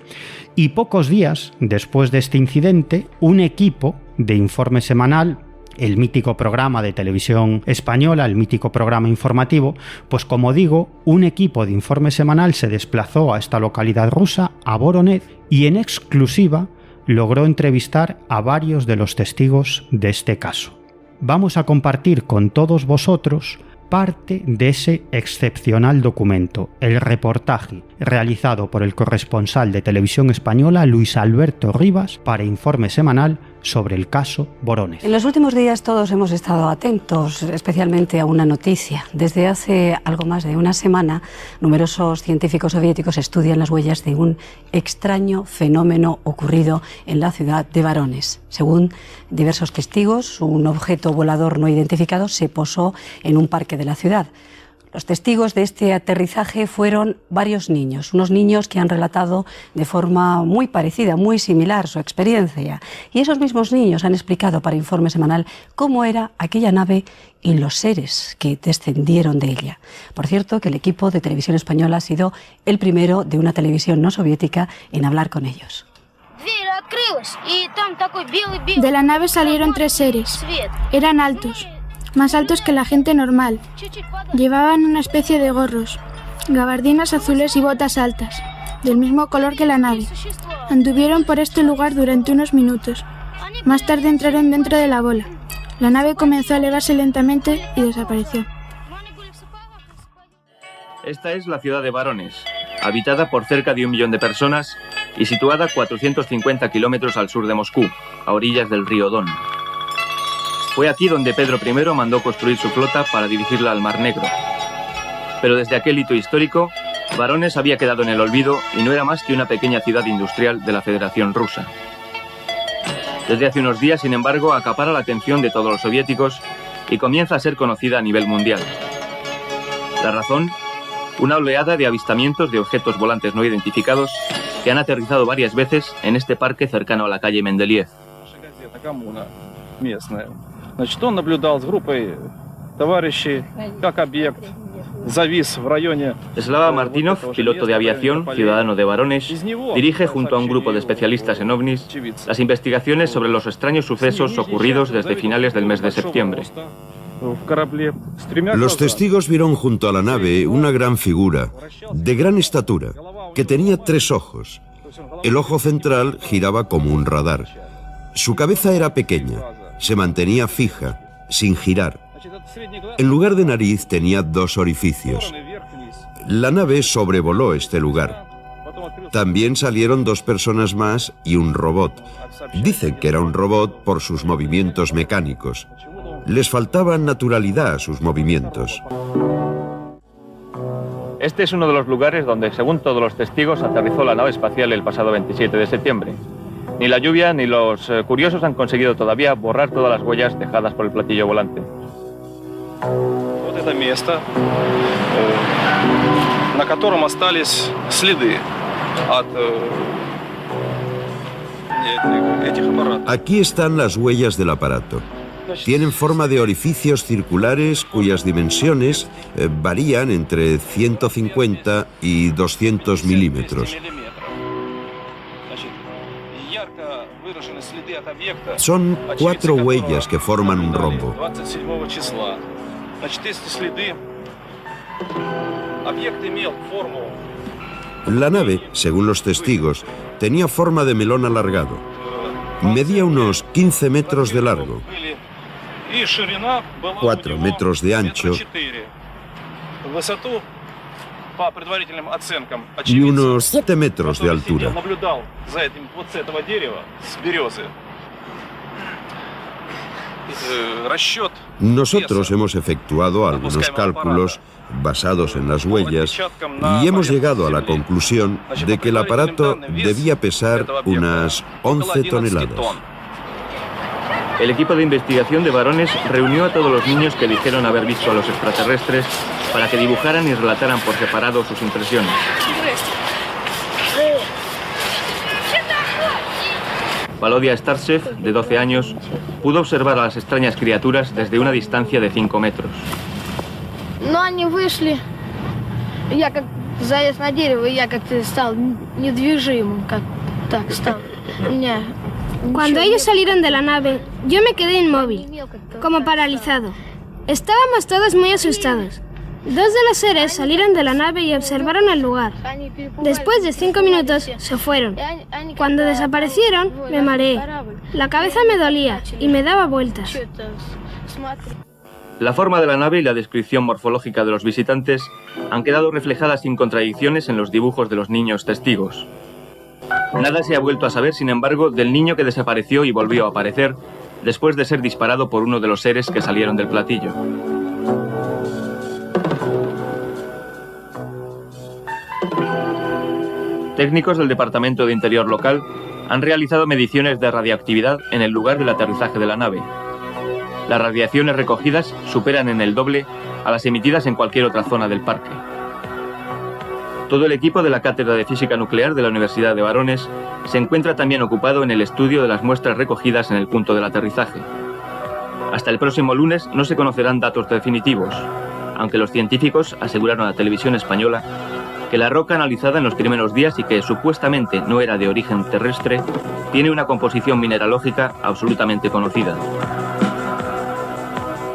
Y pocos días después de este incidente, un equipo de Informe Semanal, el mítico programa de televisión española, el mítico programa informativo, pues como digo, un equipo de Informe Semanal se desplazó a esta localidad rusa, a Vorónezh, y en exclusiva logró entrevistar a varios de los testigos de este caso. Vamos a compartir con todos vosotros parte de ese excepcional documento, el reportaje realizado por el corresponsal de Televisión Española Luis Alberto Rivas para Informe Semanal sobre el caso Vorónezh. En los últimos días todos hemos estado atentos, especialmente a una noticia. Desde hace algo más de una semana, numerosos científicos soviéticos estudian las huellas de un extraño fenómeno ocurrido en la ciudad de Vorónezh. Según diversos testigos, un objeto volador no identificado se posó en un parque de la ciudad. Los testigos de este aterrizaje fueron varios niños, unos niños que han relatado de forma muy parecida, muy similar su experiencia. Y esos mismos niños han explicado para Informe Semanal cómo era aquella nave y los seres que descendieron de ella. Por cierto, que el equipo de Televisión Española ha sido el primero de una televisión no soviética en hablar con ellos. De la nave salieron 3 seres. Eran altos, más altos que la gente normal. Llevaban una especie de gorros, gabardinas azules y botas altas, del mismo color que la nave. Anduvieron por este lugar durante unos minutos. Más tarde entraron dentro de la bola. La nave comenzó a elevarse lentamente y desapareció. Esta es la ciudad de Vorónezh, habitada por cerca de 1 millón de personas y situada 450 kilómetros al sur de Moscú, a orillas del río Don. Fue aquí donde Pedro I mandó construir su flota para dirigirla al Mar Negro. Pero desde aquel hito histórico, Vorónezh había quedado en el olvido y no era más que una pequeña ciudad industrial de la Federación Rusa. Desde hace unos días, sin embargo, acapara la atención de todos los soviéticos y comienza a ser conocida a nivel mundial. La razón, una oleada de avistamientos de objetos volantes no identificados que han aterrizado varias veces en este parque cercano a la calle Mendeliev. Он наблюдал с группой товарищей, как объект завис в районе. Slava Martinov, piloto de aviación, ciudadano de Vorónezh, dirige junto a un grupo de especialistas en ovnis las investigaciones sobre los extraños sucesos ocurridos desde finales del mes de septiembre. Los testigos vieron junto a la nave una gran figura, de gran estatura, que tenía 3 ojos. El ojo central giraba como un radar. Su cabeza era pequeña. Se mantenía fija, sin girar. En lugar de nariz tenía 2 orificios. La nave sobrevoló este lugar. También salieron 2 personas más y un robot. Dicen que era un robot por sus movimientos mecánicos. Les faltaba naturalidad a sus movimientos. Este es uno de los lugares donde, según todos los testigos, aterrizó la nave espacial el pasado 27 de septiembre. Ni la lluvia ni los curiosos han conseguido todavía borrar todas las huellas dejadas por el platillo volante. Вот это место, на котором остались следы от этих аппаратов. Aquí están las huellas del aparato. Tienen forma de orificios circulares cuyas dimensiones varían entre 150 y 200 milímetros. Son 4 huellas que forman un rombo. La nave, según los testigos, tenía forma de melón alargado. Medía unos 15 metros de largo, 4 metros de ancho y unos 7 metros de altura. Nosotros hemos efectuado algunos cálculos basados en las huellas y hemos llegado a la conclusión de que el aparato debía pesar unas 11 toneladas. El equipo de investigación de Varones reunió a todos los niños que dijeron haber visto a los extraterrestres para que dibujaran y relataran por separado sus impresiones. Valodia Starchev, de 12 años, pudo observar a las extrañas criaturas desde una distancia de 5 metros. Но они вышли, я как залез на дерево, я как-то стал недвижимым, как так стал. Cuando ellos salieron de la nave, yo me quedé inmóvil, como paralizado. Estábamos todos muy asustados. 2 de los seres salieron de la nave y observaron el lugar. Después de 5 minutos, se fueron. Cuando desaparecieron, me mareé. La cabeza me dolía y me daba vueltas. La forma de la nave y la descripción morfológica de los visitantes han quedado reflejadas sin contradicciones en los dibujos de los niños testigos. Nada se ha vuelto a saber, sin embargo, del niño que desapareció y volvió a aparecer después de ser disparado por uno de los seres que salieron del platillo. Técnicos del Departamento de Interior local han realizado mediciones de radioactividad en el lugar del aterrizaje de la nave. Las radiaciones recogidas superan en el doble a las emitidas en cualquier otra zona del parque. Todo el equipo de la Cátedra de Física Nuclear de la Universidad de Varones se encuentra también ocupado en el estudio de las muestras recogidas en el punto del aterrizaje. Hasta el próximo lunes no se conocerán datos definitivos, aunque los científicos aseguraron a la televisión española que la roca analizada en los primeros días y que supuestamente no era de origen terrestre, tiene una composición mineralógica absolutamente conocida.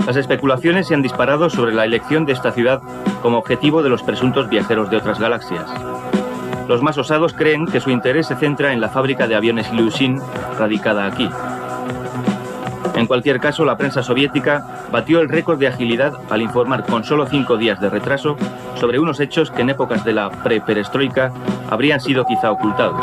Las especulaciones se han disparado sobre la elección de esta ciudad como objetivo de los presuntos viajeros de otras galaxias. Los más osados creen que su interés se centra en la fábrica de aviones Ilyushin, radicada aquí. En cualquier caso, la prensa soviética batió el récord de agilidad al informar con solo 5 días de retraso sobre unos hechos que en épocas de la pre-perestroika habrían sido quizá ocultados.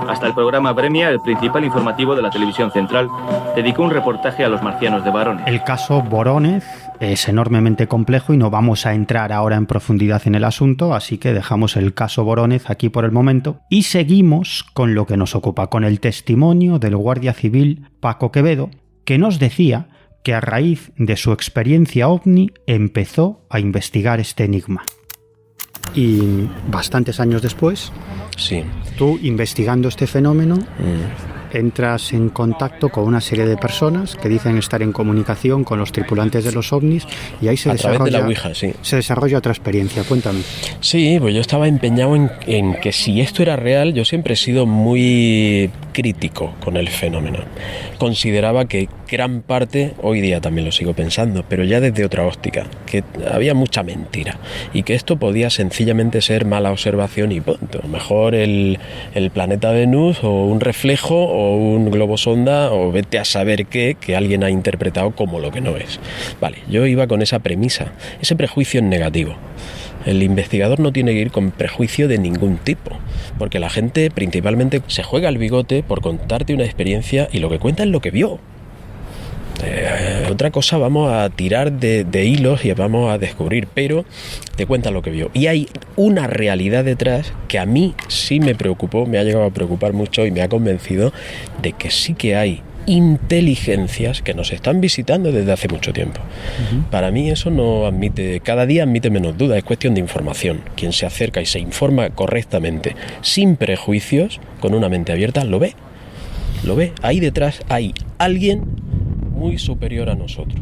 Hasta el programa Vremya, el principal informativo de la televisión central, dedicó un reportaje a los marcianos de Varones. El caso Voronezh es enormemente complejo y no vamos a entrar ahora en profundidad en el asunto, así que dejamos el caso Voronezh aquí por el momento y seguimos con lo que nos ocupa, con el testimonio del guardia civil Paco Quevedo, que nos decía que a raíz de su experiencia ovni empezó a investigar este enigma. Y bastantes años después, sí, tú investigando este fenómeno, entras en contacto con una serie de personas que dicen estar en comunicación con los tripulantes de los ovnis y ahí se desarrolla, se desarrolla otra experiencia. Cuéntame. Sí, pues yo estaba empeñado en que si esto era real, yo siempre he sido muy crítico con el fenómeno. Consideraba que gran parte, hoy día también lo sigo pensando, pero ya desde otra óptica, que había mucha mentira y que esto podía sencillamente ser mala observación y punto. Mejor el planeta Venus o un reflejo o un globo sonda o vete a saber qué, que alguien ha interpretado como lo que no es. Vale, yo iba con esa premisa, ese prejuicio en negativo. El investigador no tiene que ir con prejuicio de ningún tipo, porque la gente principalmente se juega el bigote por contarte una experiencia y lo que cuenta es lo que vio. otra cosa vamos a tirar de hilos y vamos a descubrir, pero te cuenta lo que vio. Y hay una realidad detrás que a mí sí me preocupó, me ha llegado a preocupar mucho y me ha convencido de que sí que hay inteligencias que nos están visitando desde hace mucho tiempo. Para mí eso no admite, cada día admite menos dudas, es cuestión de información. Quien se acerca y se informa correctamente, sin prejuicios, con una mente abierta, lo ve. Ahí detrás hay alguien muy superior a nosotros.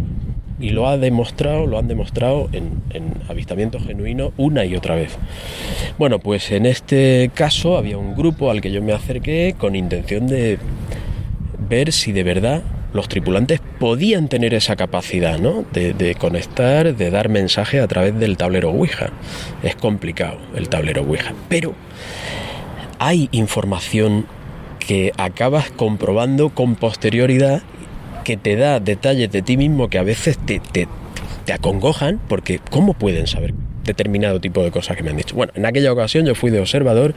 Y lo han demostrado en avistamientos genuinos una y otra vez. Bueno, pues en este caso había un grupo al que yo me acerqué con intención de ver si de verdad los tripulantes podían tener esa capacidad, ¿no? de conectar, de dar mensajes a través del tablero Ouija. Es complicado el tablero Ouija, pero hay información que acabas comprobando con posterioridad, que te da detalles de ti mismo que a veces te acongojan, porque ¿cómo pueden saber determinado tipo de cosas que me han dicho? Bueno, en aquella ocasión yo fui de observador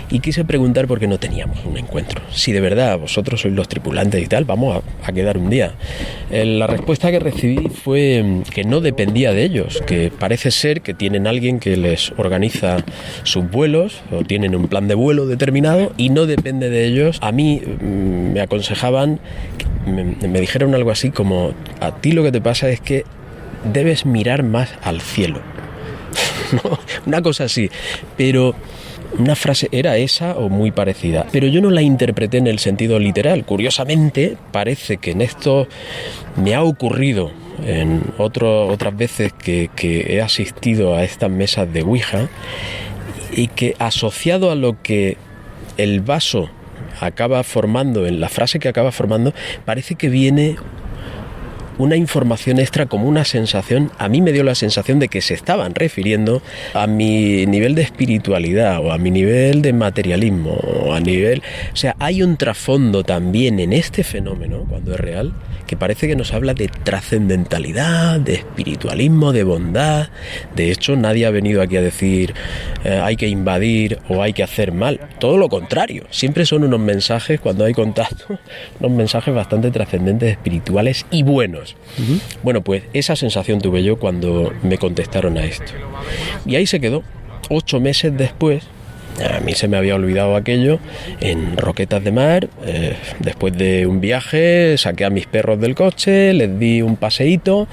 y quise preguntar por qué no teníamos un encuentro. Si de verdad vosotros sois los tripulantes y tal, vamos a quedar un día. La respuesta que recibí fue que no dependía de ellos, que parece ser que tienen alguien que les organiza sus vuelos o tienen un plan de vuelo determinado y no depende de ellos. A mí me aconsejaban, me dijeron algo así como: a ti lo que te pasa es que debes mirar más al cielo. ¿No? Una cosa así, pero una frase era esa o muy parecida, pero yo no la interpreté en el sentido literal. Curiosamente, parece que en esto me ha ocurrido en otras veces que he asistido a estas mesas de Ouija, y que asociado a lo que el vaso acaba formando, en la frase que acaba formando, parece que viene una información extra, como una sensación. A mí me dio la sensación de que se estaban refiriendo a mi nivel de espiritualidad o a mi nivel de materialismo o a nivel... O sea, hay un trasfondo también en este fenómeno, cuando es real, que parece que nos habla de trascendentalidad, de espiritualismo, de bondad. De hecho, nadie ha venido aquí a decir hay que invadir o hay que hacer mal. Todo lo contrario. Siempre son unos mensajes, cuando hay contacto, unos mensajes bastante trascendentes, espirituales y buenos. Bueno, pues esa sensación tuve yo cuando me contestaron a esto. Y ahí se quedó. 8 meses después, a mí se me había olvidado aquello, en Roquetas de Mar, después de un viaje, saqué a mis perros del coche, les di un paseíto,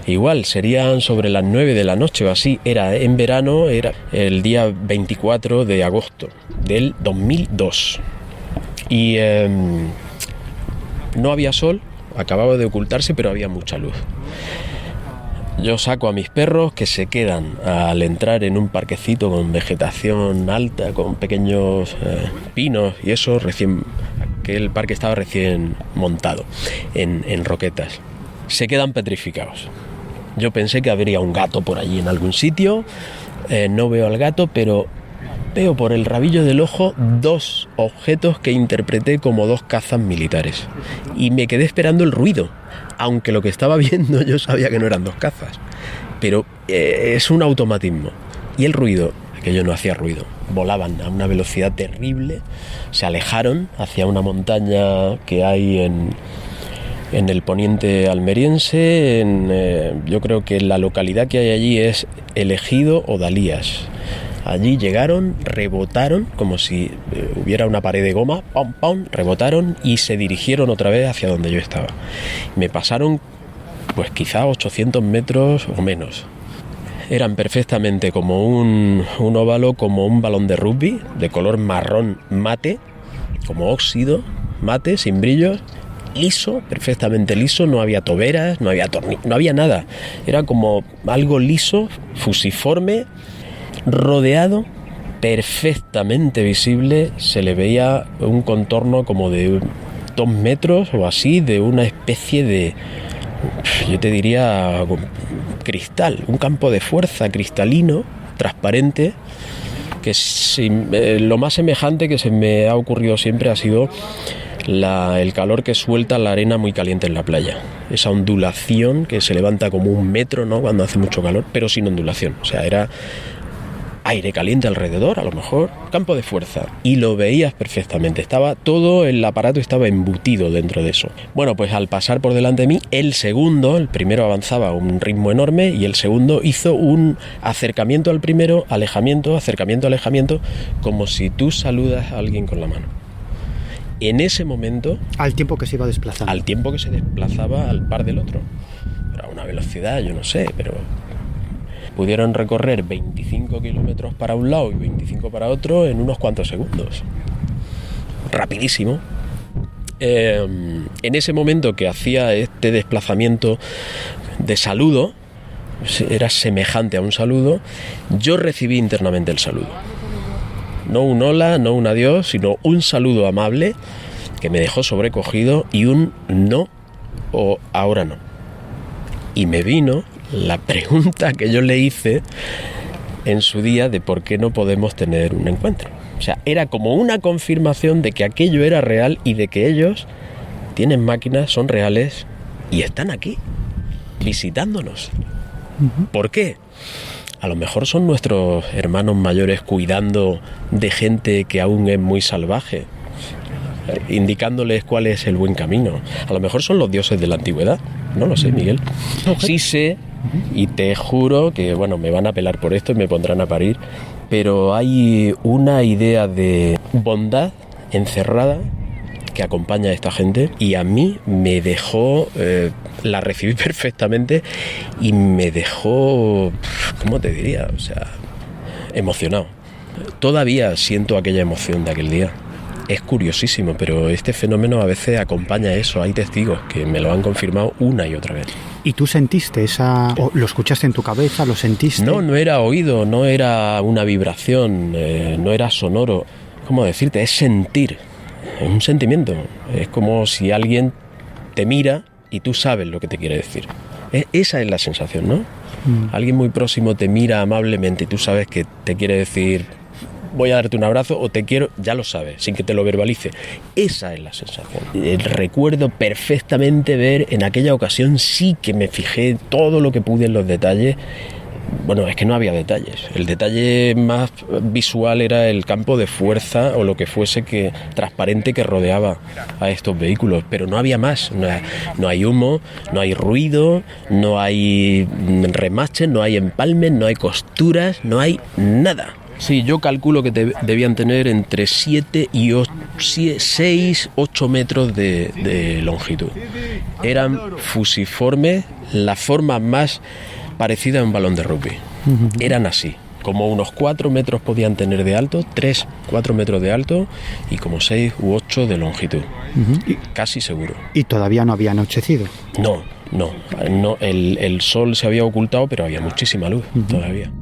igual serían sobre las 9 de la noche o así, era en verano, era el día 24 de agosto del 2002. Y no había sol, acababa de ocultarse, pero había mucha luz. Yo saco a mis perros, que se quedan al entrar en un parquecito con vegetación alta, con pequeños pinos y eso, que el parque estaba recién montado en Roquetas. Se quedan petrificados. Yo pensé que habría un gato por allí en algún sitio, no veo al gato, pero veo por el rabillo del ojo 2 objetos que interpreté como 2 cazas militares. Y me quedé esperando el ruido, aunque lo que estaba viendo yo sabía que no eran 2 cazas. Pero es un automatismo. Y el ruido, aquello no hacía ruido. Volaban a una velocidad terrible, se alejaron hacia una montaña que hay en el poniente almeriense. Yo creo que la localidad que hay allí es El Ejido o Dalías. Allí llegaron, rebotaron, como si hubiera una pared de goma, ¡pam, pam!, rebotaron y se dirigieron otra vez hacia donde yo estaba. Me pasaron, pues quizá 800 metros o menos. Eran perfectamente como un óvalo, como un balón de rugby, de color marrón mate, como óxido, mate, sin brillos, liso, perfectamente liso, no había toberas, no había nada. Era como algo liso, fusiforme, rodeado, perfectamente visible. Se le veía un contorno como de 2 metros o así, de una especie de, yo te diría, cristal, un campo de fuerza cristalino, transparente, que lo más semejante que se me ha ocurrido siempre ha sido el calor que suelta la arena muy caliente en la playa. Esa ondulación que se levanta como 1 metro, ¿no?, cuando hace mucho calor, pero sin ondulación. O sea, aire caliente alrededor, a lo mejor, campo de fuerza, y lo veías perfectamente, estaba todo el aparato estaba embutido dentro de eso. Bueno, pues al pasar por delante de mí, el primero avanzaba a un ritmo enorme y el segundo hizo un acercamiento al primero, alejamiento, como si tú saludas a alguien con la mano. En ese momento... Al tiempo que se iba desplazando. Al tiempo que se desplazaba al par del otro. A una velocidad, yo no sé, pero... Pudieron recorrer 25 kilómetros para un lado y 25 para otro en unos cuantos segundos. Rapidísimo. En ese momento que hacía este desplazamiento de saludo, era semejante a un saludo, yo recibí internamente el saludo. No un hola, no un adiós, sino un saludo amable que me dejó sobrecogido y un no o ahora no. Y me vino la pregunta que yo le hice en su día de por qué no podemos tener un encuentro. O sea, era como una confirmación de que aquello era real y de que ellos tienen máquinas, son reales y están aquí, visitándonos. ¿Por qué? A lo mejor son nuestros hermanos mayores cuidando de gente que aún es muy salvaje, indicándoles cuál es el buen camino. A lo mejor son los dioses de la antigüedad. No lo sé, Miguel. Sí sé, y te juro que, bueno, me van a pelar por esto y me pondrán a parir, pero hay una idea de bondad encerrada que acompaña a esta gente y a mí me dejó, la recibí perfectamente y me dejó, ¿cómo te diría? O sea, emocionado. Todavía siento aquella emoción de aquel día. Es curiosísimo, pero este fenómeno a veces acompaña eso. Hay testigos que me lo han confirmado una y otra vez. ¿Y tú sentiste o lo escuchaste en tu cabeza, lo sentiste? No era oído, no era una vibración, no era sonoro. ¿Cómo decirte? Es sentir, es un sentimiento. Es como si alguien te mira y tú sabes lo que te quiere decir. Esa es la sensación, ¿no? Alguien muy próximo te mira amablemente y tú sabes que te quiere decir... voy a darte un abrazo o te quiero, ya lo sabes, sin que te lo verbalice. Esa es la sensación. Recuerdo perfectamente ver en aquella ocasión, sí que me fijé todo lo que pude en los detalles. Bueno, es que no había detalles. El detalle más visual era el campo de fuerza o lo que fuese que transparente que rodeaba a estos vehículos, pero no había más. No hay humo, no hay ruido, no hay remaches, no hay empalmes, no hay costuras, no hay nada. Sí, yo calculo que debían tener entre 7 y 6, 8 metros de longitud. Eran fusiformes, la forma más parecida a un balón de rugby. Eran así, como unos 4 metros podían tener de alto, 3, 4 metros de alto y como 6 u 8 de longitud. Casi seguro. ¿Y todavía no había anochecido? No, el sol se había ocultado, pero había muchísima luz todavía.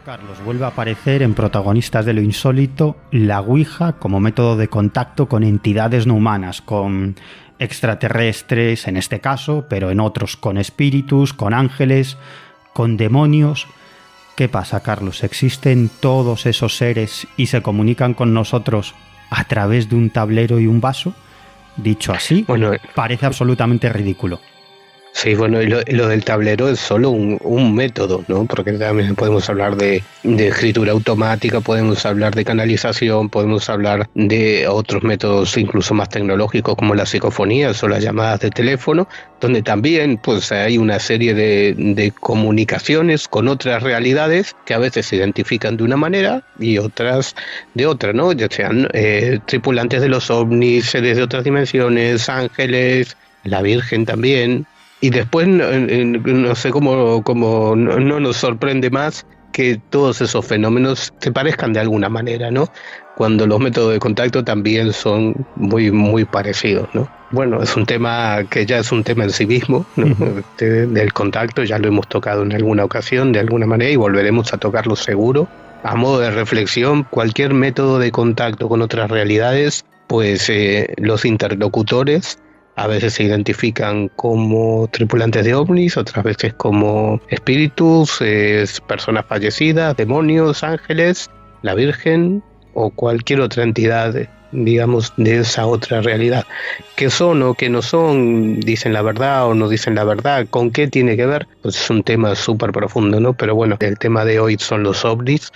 Carlos, vuelve a aparecer en Protagonistas de lo Insólito la Ouija como método de contacto con entidades no humanas, con extraterrestres en este caso, pero en otros con espíritus, con ángeles, con demonios. ¿Qué pasa, Carlos? ¿Existen todos esos seres y se comunican con nosotros a través de un tablero y un vaso? Dicho así, bueno, parece absolutamente ridículo. Sí, bueno, y lo del tablero es solo un método, ¿no? Porque también podemos hablar de escritura automática, podemos hablar de canalización, podemos hablar de otros métodos incluso más tecnológicos como las psicofonías o las llamadas de teléfono, donde también pues hay una serie de comunicaciones con otras realidades que a veces se identifican de una manera y otras de otra, ¿no? Ya sean tripulantes de los ovnis, seres de otras dimensiones, ángeles, la Virgen también. Y después, no sé cómo no nos sorprende más que todos esos fenómenos se parezcan de alguna manera, ¿no? Cuando los métodos de contacto también son muy, muy parecidos, ¿no? Bueno, es un tema que ya es un tema en sí mismo, ¿no? Del contacto, ya lo hemos tocado en alguna ocasión, de alguna manera, y volveremos a tocarlo seguro. A modo de reflexión, cualquier método de contacto con otras realidades, pues los interlocutores a veces se identifican como tripulantes de ovnis, otras veces como espíritus, personas fallecidas, demonios, ángeles, la Virgen o cualquier otra entidad digamos, de esa otra realidad. ¿Qué son o qué no son? ¿Dicen la verdad o no dicen la verdad? ¿Con qué tiene que ver? Pues es un tema súper profundo, ¿no? Pero bueno, el tema de hoy son los ovnis.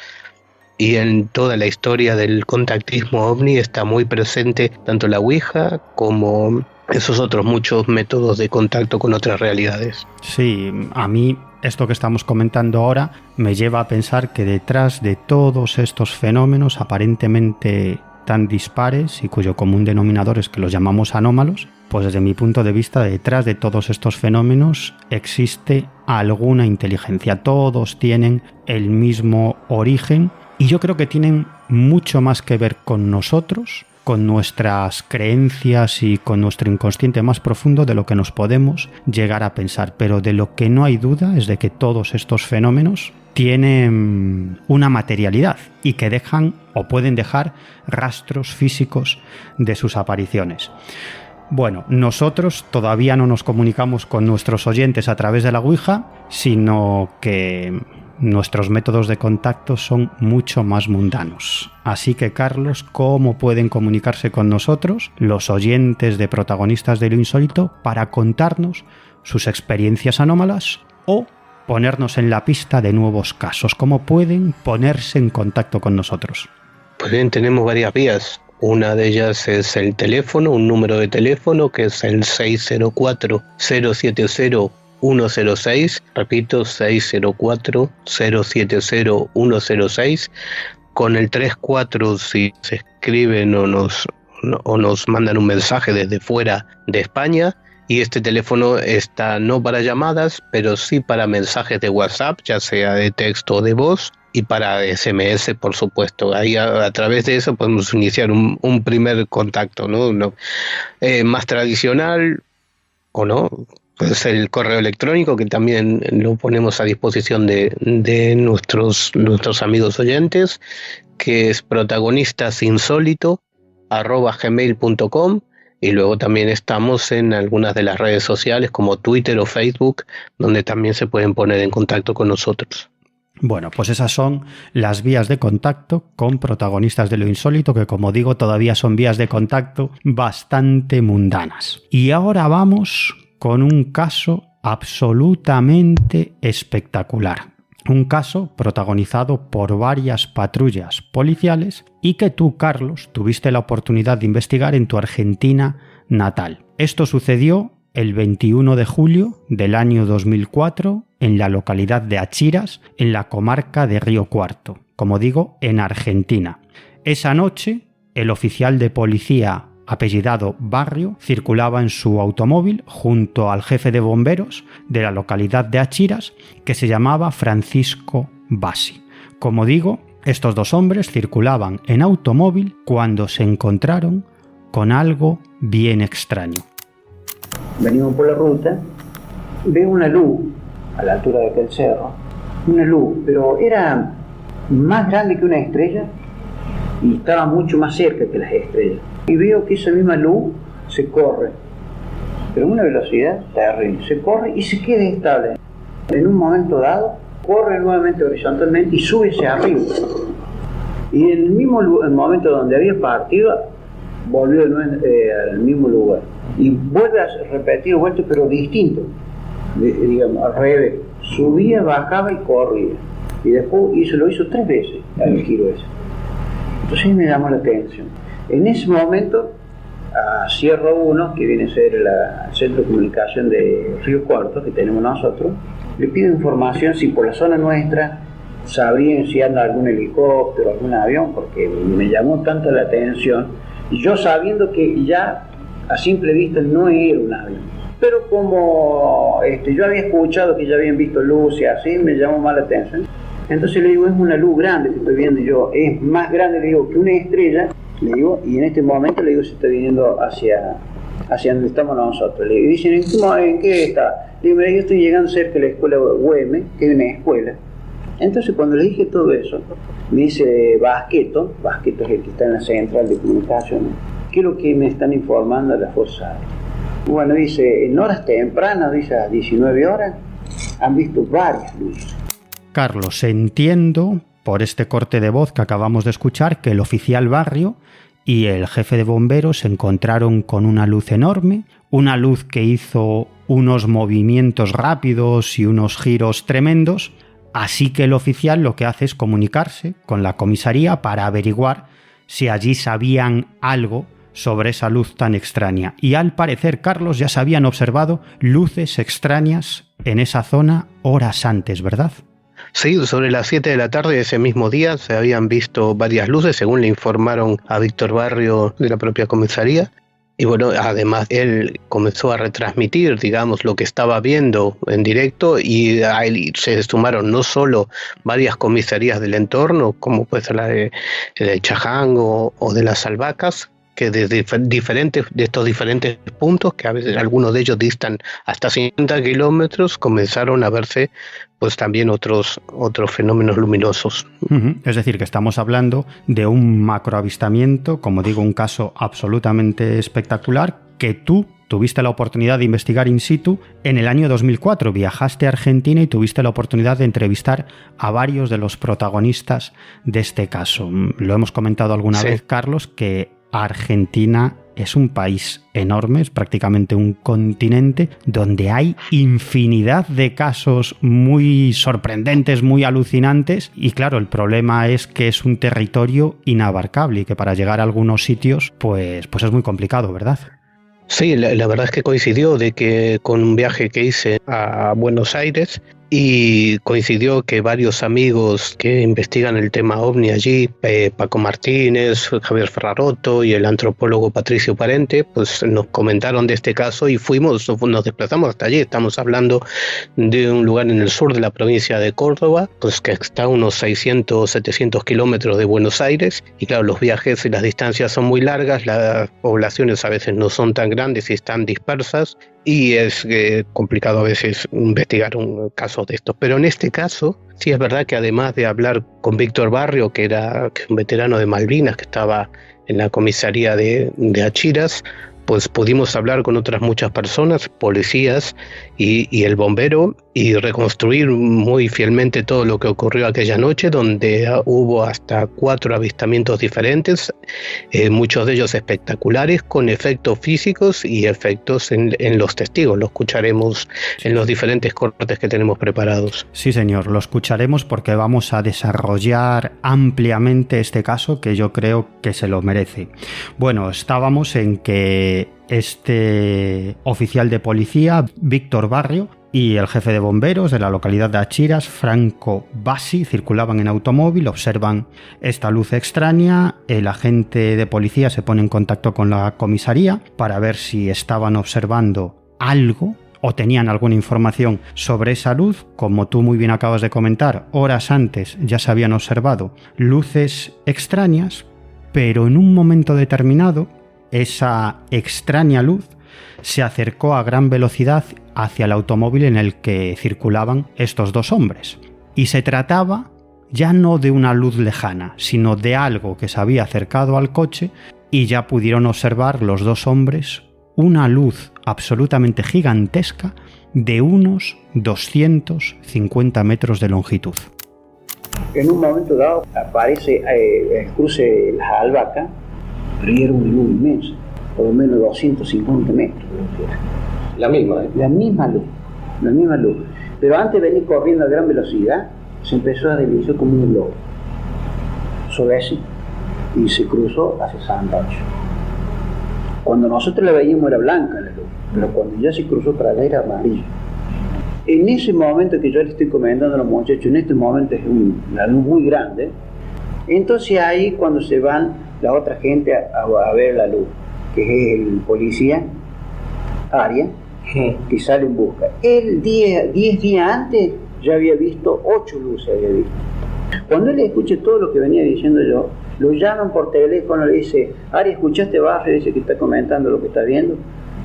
Y en toda la historia del contactismo ovni está muy presente tanto la Ouija como esos otros muchos métodos de contacto con otras realidades. Sí, a mí esto que estamos comentando ahora me lleva a pensar que detrás de todos estos fenómenos aparentemente tan dispares y cuyo común denominador es que los llamamos anómalos, pues desde mi punto de vista detrás de todos estos fenómenos existe alguna inteligencia. Todos tienen el mismo origen y yo creo que tienen mucho más que ver con nosotros, con nuestras creencias y con nuestro inconsciente más profundo de lo que nos podemos llegar a pensar. Pero de lo que no hay duda es de que todos estos fenómenos tienen una materialidad y que dejan o pueden dejar rastros físicos de sus apariciones. Bueno, nosotros todavía no nos comunicamos con nuestros oyentes a través de la Ouija, sino que nuestros métodos de contacto son mucho más mundanos. Así que, Carlos, ¿cómo pueden comunicarse con nosotros los oyentes de Protagonistas de lo Insólito para contarnos sus experiencias anómalas o ponernos en la pista de nuevos casos? ¿Cómo pueden ponerse en contacto con nosotros? Pues bien, tenemos varias vías. Una de ellas es el teléfono, un número de teléfono que es el 604-070-106, repito, 604-070-106, con el 34 si se escriben o nos mandan un mensaje desde fuera de España, y este teléfono está no para llamadas, pero sí para mensajes de WhatsApp, ya sea de texto o de voz, y para SMS, por supuesto. Ahí a través de eso podemos iniciar un primer contacto, ¿no? Más tradicional, o no, pues el correo electrónico, que también lo ponemos a disposición de nuestros amigos oyentes, que es protagonistasinsolito@gmail.com, y luego también estamos en algunas de las redes sociales como Twitter o Facebook, donde también se pueden poner en contacto con nosotros. Bueno, pues esas son las vías de contacto con Protagonistas de lo Insólito, que como digo todavía son vías de contacto bastante mundanas. Y ahora vamos con un caso absolutamente espectacular. Un caso protagonizado por varias patrullas policiales y que tú, Carlos, tuviste la oportunidad de investigar en tu Argentina natal. Esto sucedió el 21 de julio del año 2004 en la localidad de Achiras, en la comarca de Río Cuarto, como digo, en Argentina. Esa noche, el oficial de policía apellidado Barrio circulaba en su automóvil junto al jefe de bomberos de la localidad de Achiras, que se llamaba Francisco Bassi. Como digo, estos dos hombres circulaban en automóvil cuando se encontraron con algo bien extraño. Venimos por la ruta, veo una luz a la altura de aquel cerro, una luz, pero era más grande que una estrella y estaba mucho más cerca que las estrellas. Y veo que esa misma luz se corre, pero a una velocidad terrible, se corre y se queda estable. En un momento dado, corre nuevamente horizontalmente y sube hacia arriba. Y en el mismo momento donde había partido, volvió al mismo lugar. Y vuelve a repetir vueltas, pero distinto, digamos, al revés. Subía, bajaba y corría. Y después lo hizo 3 veces al giro ese. Entonces me llamó la atención. En ese momento, a Cierro 1, que viene a ser el centro de comunicación de Río Cuarto, que tenemos nosotros, le pido información si por la zona nuestra sabrían si anda algún helicóptero, algún avión, porque me llamó tanto la atención, y yo sabiendo que ya a simple vista no era un avión. Pero como yo había escuchado que ya habían visto luces así, me llamó más la atención. Entonces le digo, es una luz grande que estoy viendo yo, es más grande, le digo, que una estrella, le digo, y en este momento le digo, se está viniendo hacia donde estamos nosotros. Le dicen, ¿en qué está? Le digo, mira, yo estoy llegando cerca de la escuela UEM, que es una escuela. Entonces cuando le dije todo eso, me dice Basqueto es el que está en la central de comunicaciones, ¿qué es lo que me están informando las fuerzas aéreas? Bueno, dice, en horas tempranas, dice a 19 horas, han visto varias luces. Carlos, entiendo por este corte de voz que acabamos de escuchar que el oficial Barrio y el jefe de bomberos se encontraron con una luz enorme, una luz que hizo unos movimientos rápidos y unos giros tremendos, así que el oficial lo que hace es comunicarse con la comisaría para averiguar si allí sabían algo sobre esa luz tan extraña. Y al parecer, Carlos, ya se habían observado luces extrañas en esa zona horas antes, ¿verdad? Sí, sobre las 7 de la tarde de ese mismo día se habían visto varias luces, según le informaron a Víctor Barrio de la propia comisaría. Y bueno, además él comenzó a retransmitir, digamos, lo que estaba viendo en directo, y a él se sumaron no solo varias comisarías del entorno, como puede ser la de Chajango o de las Albahacas, que desde estos diferentes puntos, que a veces algunos de ellos distan hasta 50 kilómetros, comenzaron a verse pues también otros fenómenos luminosos. Es decir, que estamos hablando de un macroavistamiento, como digo, un caso absolutamente espectacular, que tú tuviste la oportunidad de investigar in situ en el año 2004. Viajaste a Argentina y tuviste la oportunidad de entrevistar a varios de los protagonistas de este caso. Lo hemos comentado alguna vez, Carlos, que Argentina es un país enorme, es prácticamente un continente donde hay infinidad de casos muy sorprendentes, muy alucinantes, y claro, el problema es que es un territorio inabarcable y que para llegar a algunos sitios pues es muy complicado, ¿verdad? Sí, la verdad es que coincidió de que con un viaje que hice a Buenos Aires, y coincidió que varios amigos que investigan el tema OVNI allí, Paco Martínez, Javier Ferrarotto y el antropólogo Patricio Parente, pues nos comentaron de este caso y nos desplazamos hasta allí. Estamos hablando de un lugar en el sur de la provincia de Córdoba, pues que está a unos 600, 700 kilómetros de Buenos Aires, y claro, los viajes y las distancias son muy largas, las poblaciones a veces no son tan grandes y están dispersas, y es complicado a veces investigar un caso de estos. Pero en este caso, sí es verdad que además de hablar con Víctor Barrio, que era un veterano de Malvinas, que estaba en la comisaría de Achiras, pues pudimos hablar con otras muchas personas, policías y el bombero, y reconstruir muy fielmente todo lo que ocurrió aquella noche, donde hubo hasta 4 avistamientos diferentes, muchos de ellos espectaculares, con efectos físicos y efectos en los testigos. Lo escucharemos en los diferentes cortes que tenemos preparados. Sí, señor, lo escucharemos porque vamos a desarrollar ampliamente este caso, que yo creo que se lo merece. Bueno, estábamos en que este oficial de policía, Víctor Barrio, y el jefe de bomberos de la localidad de Achiras, Franco Bassi, circulaban en automóvil, observan esta luz extraña. El agente de policía se pone en contacto con la comisaría para ver si estaban observando algo o tenían alguna información sobre esa luz. Como tú muy bien acabas de comentar, horas antes ya se habían observado luces extrañas, pero en un momento determinado esa extraña luz se acercó a gran velocidad hacia el automóvil en el que circulaban estos dos hombres. Y se trataba ya no de una luz lejana, sino de algo que se había acercado al coche, y ya pudieron observar los dos hombres una luz absolutamente gigantesca de unos 250 metros de longitud. En un momento dado aparece el cruce de las Albahacas, y era una luz inmensa, por lo menos 250 metros. La misma, ¿eh? La misma luz. Pero antes de venir corriendo a gran velocidad, se empezó a deslizar como un globo sobre ese, y se cruzó hacia Santa Fe. Cuando nosotros la veíamos era blanca la luz, pero cuando ya se cruzó para allá era amarilla. En ese momento que yo le estoy comentando a los muchachos, en este momento es una luz muy grande. Entonces ahí cuando se van la otra gente a ver la luz, que es el policía Arias, que sale en busca. Él 10 días antes ya había visto 8 luces. Cuando él escucha todo lo que venía diciendo yo, lo llaman por teléfono, le dice: Arias, ¿escuchaste Barrio? Dice que está comentando lo que está viendo.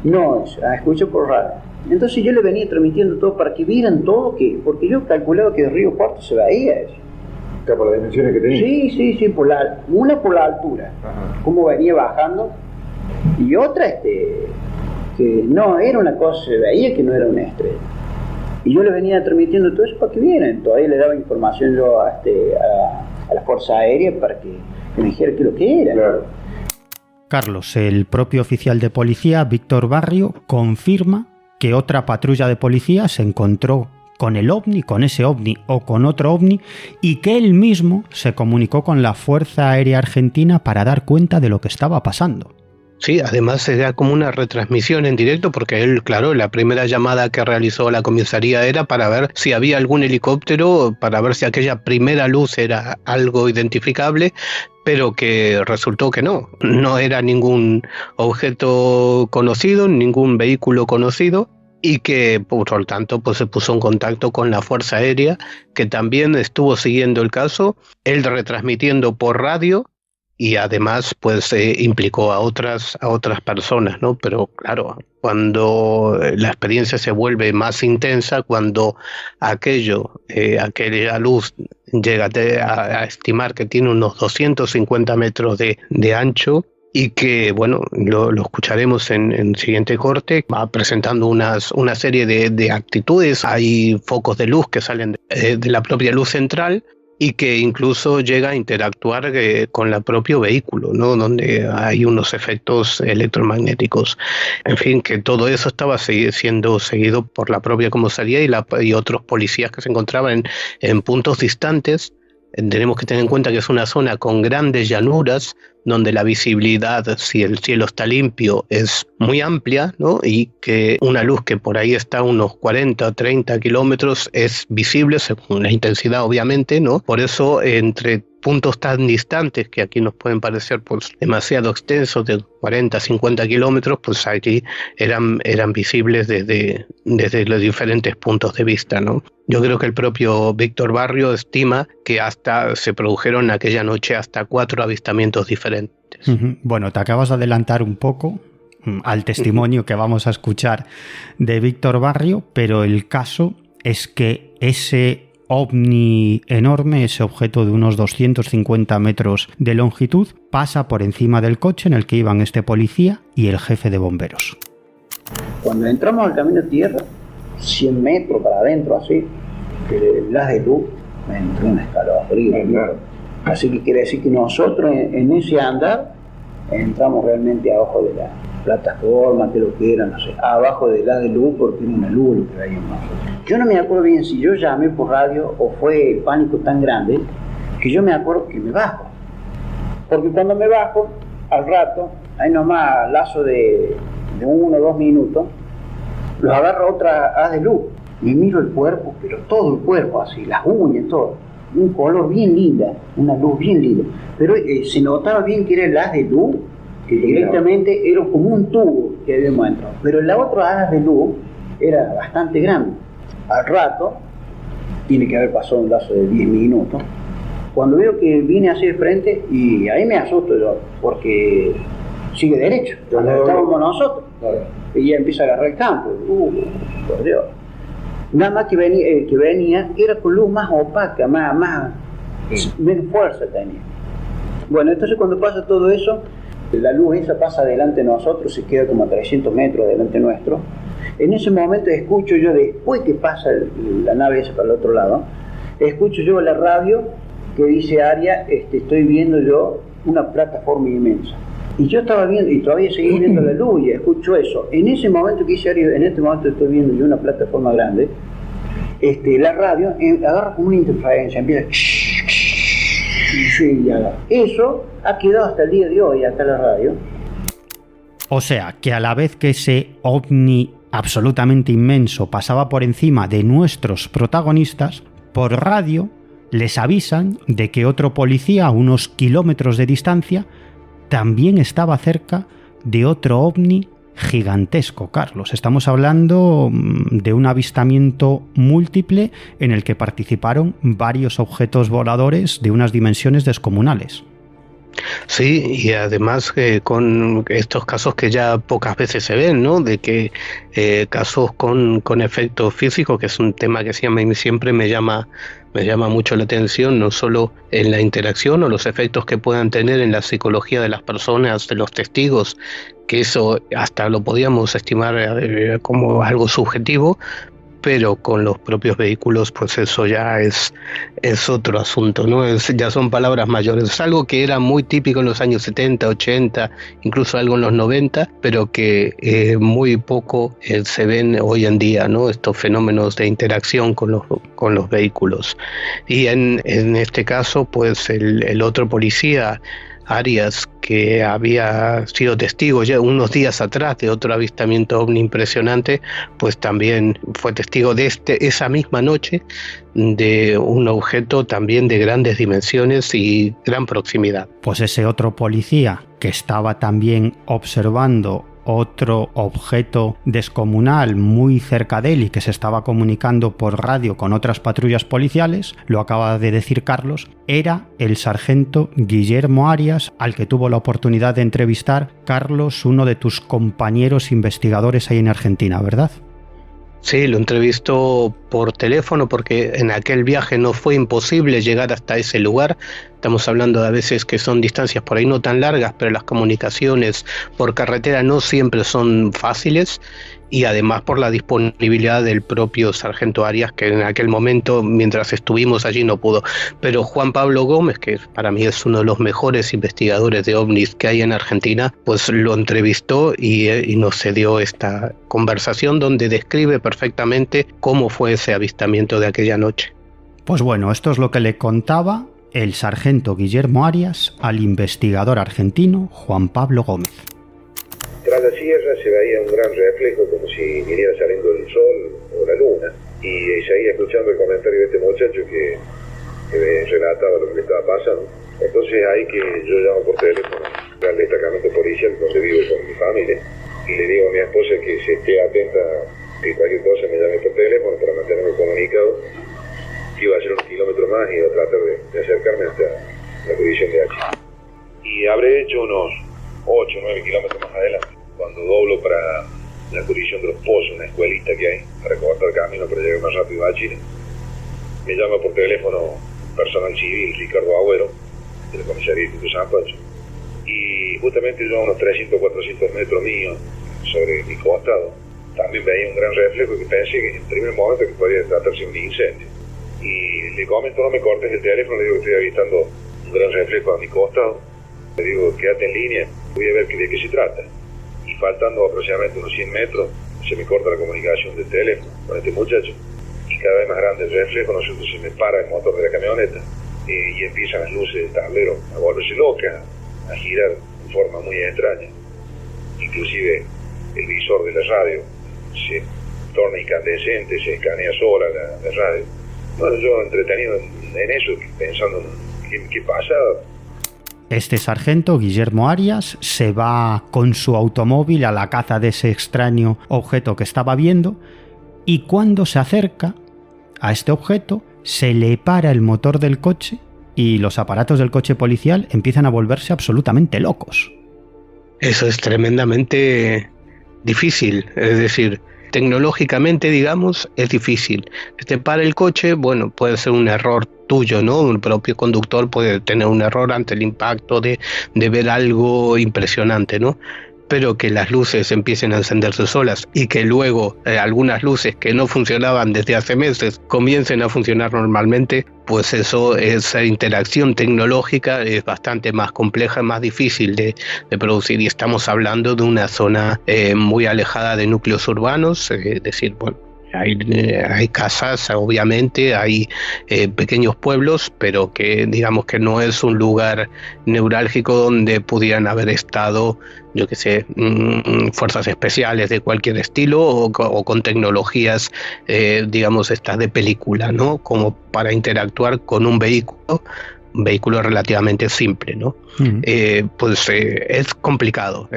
No, escucho por radio. Entonces yo le venía transmitiendo todo para que vieran todo, porque yo calculaba que de Río Cuarto se veía eso. ¿Por las dimensiones que tenía? Sí, una por la altura, cómo venía bajando, y otra que no era una cosa, se veía que no era una estrella. Y yo le venía transmitiendo todo eso para que vieran. Todavía le daba información yo a la Fuerza Aérea para que me dijera qué es lo que era. Claro. Carlos, el propio oficial de policía, Víctor Barrio, confirma que otra patrulla de policía se encontró con el ovni, con ese ovni o con otro ovni, y que él mismo se comunicó con la Fuerza Aérea Argentina para dar cuenta de lo que estaba pasando. Sí, además era como una retransmisión en directo porque él, claro, la primera llamada que realizó a la comisaría era para ver si había algún helicóptero, para ver si aquella primera luz era algo identificable, pero que resultó que no era ningún objeto conocido, ningún vehículo conocido, y que por lo tanto pues se puso en contacto con la Fuerza Aérea, que también estuvo siguiendo el caso, él retransmitiendo por radio, y además pues implicó a otras personas, ¿no? Pero claro, cuando la experiencia se vuelve más intensa, cuando aquella luz llega a estimar que tiene unos 250 metros de ancho, y que, bueno, lo escucharemos en el siguiente corte, va presentando una serie de actitudes. Hay focos de luz que salen de la propia luz central, y que incluso llega a interactuar con el propio vehículo, ¿no? Donde hay unos efectos electromagnéticos. En fin, que todo eso estaba siendo seguido por la propia comisaría y otros policías que se encontraban en puntos distantes. Tenemos que tener en cuenta que es una zona con grandes llanuras, donde la visibilidad, si el cielo está limpio, es muy amplia, ¿no? Y que una luz que por ahí está a unos 40 o 30 kilómetros es visible, según la intensidad obviamente, ¿no? Por eso, entre puntos tan distantes que aquí nos pueden parecer pues demasiado extensos, de 40 a 50 kilómetros, pues allí eran visibles desde los diferentes puntos de vista, ¿no? Yo creo que el propio Víctor Barrio estima que hasta se produjeron aquella noche hasta 4 avistamientos diferentes. Bueno, te acabas de adelantar un poco al testimonio que vamos a escuchar de Víctor Barrio, pero el caso es que ese ovni enorme, ese objeto de unos 250 metros de longitud, pasa por encima del coche en el que iban este policía y el jefe de bomberos. Cuando entramos al camino tierra, 100 metros para adentro, así, que el haz de luz me entró un escalofrío. Claro. Así que quiere decir que nosotros en ese andar entramos realmente abajo de la plataforma, que lo que era, no sé, abajo del haz de luz, porque era una luz lo que veíamos nosotros. Yo no me acuerdo bien si yo llamé por radio o fue el pánico tan grande que yo me acuerdo que me bajo. Porque cuando me bajo, al rato, ahí nomás lazo de 1 o 2 minutos, los agarro otra haz de luz. Me miro el cuerpo, pero todo el cuerpo así, las uñas, todo. Un color bien linda, una luz bien linda. Pero se notaba bien que era el haz de luz, que directamente era como un tubo que habíamos entrado. Pero la otra haz de luz era bastante grande. Al rato, tiene que haber pasado un lazo de 10 minutos, cuando veo que viene hacia el frente, y ahí me asusto yo, porque sigue derecho, donde estábamos nosotros, y ya empieza a agarrar el campo. Por Dios. Nada más que venía era con luz más opaca, menos fuerza tenía. Bueno, entonces cuando pasa todo eso, la luz esa pasa delante de nosotros, se queda como a 300 metros delante nuestro. En ese momento escucho yo, después que pasa la nave esa para el otro lado, escucho yo la radio que dice Aria, estoy viendo yo una plataforma inmensa. Y yo estaba viendo, y todavía seguí viendo la luz, y escucho eso. En ese momento que dice Aria, en este momento estoy viendo yo una plataforma grande, la radio agarra como una interferencia, empieza eso ha quedado hasta el día de hoy, acá la radio. O sea, que a la vez que ese ovni absolutamente inmenso pasaba por encima de nuestros protagonistas, por radio les avisan de que otro policía a unos kilómetros de distancia también estaba cerca de otro ovni gigantesco, Carlos. Estamos hablando de un avistamiento múltiple en el que participaron varios objetos voladores de unas dimensiones descomunales. Sí, y además con estos casos que ya pocas veces se ven, ¿no? De que casos con efectos físicos, que es un tema que siempre me llama mucho la atención, no solo en la interacción o los efectos que puedan tener en la psicología de las personas, de los testigos, que eso hasta lo podíamos estimar como algo subjetivo, pero con los propios vehículos pues eso ya es otro asunto, ¿no? Ya son palabras mayores, es algo que era muy típico en los años 70, 80, incluso algo en los 90, pero que muy poco se ven hoy en día, ¿no? Estos fenómenos de interacción con los vehículos. Y en este caso pues el otro policía, Arias, que había sido testigo ya unos días atrás de otro avistamiento ovni impresionante, pues también fue testigo de esa misma noche de un objeto también de grandes dimensiones y gran proximidad. Pues ese otro policía que estaba también observando otro objeto descomunal muy cerca de él y que se estaba comunicando por radio con otras patrullas policiales, lo acaba de decir Carlos, era el sargento Guillermo Arias, al que tuvo la oportunidad de entrevistar, Carlos, uno de tus compañeros investigadores ahí en Argentina, ¿verdad? Sí, lo entrevistó por teléfono porque en aquel viaje no fue imposible llegar hasta ese lugar. Estamos hablando de a veces que son distancias por ahí no tan largas, pero las comunicaciones por carretera no siempre son fáciles, y además por la disponibilidad del propio sargento Arias, que en aquel momento, mientras estuvimos allí, no pudo. Pero Juan Pablo Gómez, que para mí es uno de los mejores investigadores de ovnis que hay en Argentina, pues lo entrevistó y nos cedió esta conversación donde describe perfectamente cómo fue ese avistamiento de aquella noche. Pues bueno, esto es lo que le contaba el sargento Guillermo Arias al investigador argentino Juan Pablo Gómez. Tras la sierra se veía un gran reflejo como si viniera saliendo el sol o la luna, y seguía escuchando el comentario de este muchacho que me relataba lo que le estaba pasando. Entonces ahí que yo llamo por teléfono al destacamento policial donde vivo con mi familia y le digo a mi esposa que se esté atenta, que cualquier cosa me llame por teléfono para mantenerme comunicado, que iba a hacer 1 kilómetro más y iba a tratar de acercarme hasta la jurisdicción de H. Y habré hecho unos 8 o 9 kilómetros más adelante, cuando doblo para la jurisdicción de Los Pozos, una escuelita que hay para cortar el camino para llegar más rápido a Chile. Me llama por teléfono personal civil Ricardo Agüero, de la comisaría de San Pancho, y justamente yo a unos 300 o 400 metros míos sobre mi costado también veía un gran reflejo que pensé que en primer momento que podía tratarse de un incendio. Y le comento, no me cortes el teléfono, le digo que estoy avistando un gran reflejo a mi costado. Le digo, quédate en línea, voy a ver de qué se trata. Y faltando aproximadamente unos 100 metros, se me corta la comunicación del teléfono con este muchacho. Y cada vez más grande el reflejo, nosotros se me para el motor de la camioneta y empiezan las luces del tablero a volverse locas, a girar de forma muy extraña. Inclusive el visor de la radio se torna incandescente, se escanea sola la radio. Bueno, yo entretenido en eso, pensando en qué pasaba. Este sargento, Guillermo Arias, se va con su automóvil a la caza de ese extraño objeto que estaba viendo, y cuando se acerca a este objeto, se le para el motor del coche y los aparatos del coche policial empiezan a volverse absolutamente locos. Eso es tremendamente difícil, es decir, tecnológicamente, digamos, es difícil. Te para el coche, bueno, puede ser un error tuyo, ¿no? El propio conductor puede tener un error ante el impacto de ver algo impresionante, ¿no? Pero que las luces empiecen a encenderse solas y que luego algunas luces que no funcionaban desde hace meses comiencen a funcionar normalmente, pues eso, esa interacción tecnológica es bastante más compleja, más difícil de producir, y estamos hablando de una zona muy alejada de núcleos urbanos, es decir, bueno, hay casas, obviamente, hay pequeños pueblos, pero que digamos que no es un lugar neurálgico donde pudieran haber estado, yo qué sé, fuerzas especiales de cualquier estilo o con tecnologías, digamos, estas de película, ¿no? Como para interactuar con un vehículo relativamente simple, ¿no? Es complicado.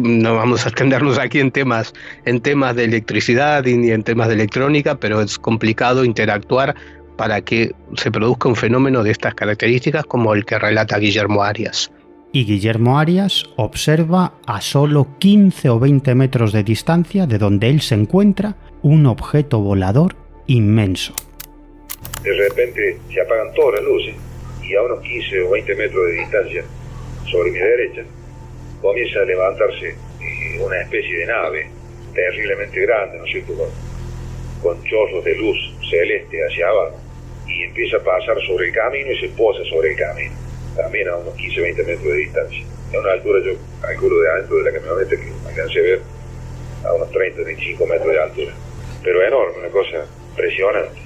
No vamos a extendernos aquí en temas de electricidad ni en temas de electrónica, pero es complicado interactuar para que se produzca un fenómeno de estas características como el que relata Guillermo Arias. Y Guillermo Arias observa a solo 15 o 20 metros de distancia de donde él se encuentra un objeto volador inmenso. De repente se apagan todas las luces y a unos 15 o 20 metros de distancia, sobre mi derecha, comienza a levantarse una especie de nave terriblemente grande, ¿no es cierto?, con chorros de luz celeste hacia abajo, y empieza a pasar sobre el camino y se posa sobre el camino, también a unos 15-20 metros de distancia. A una altura, yo calculo, de adentro de la camioneta, que alcancé a ver a unos 30-25 metros de altura. Pero enorme, una cosa impresionante.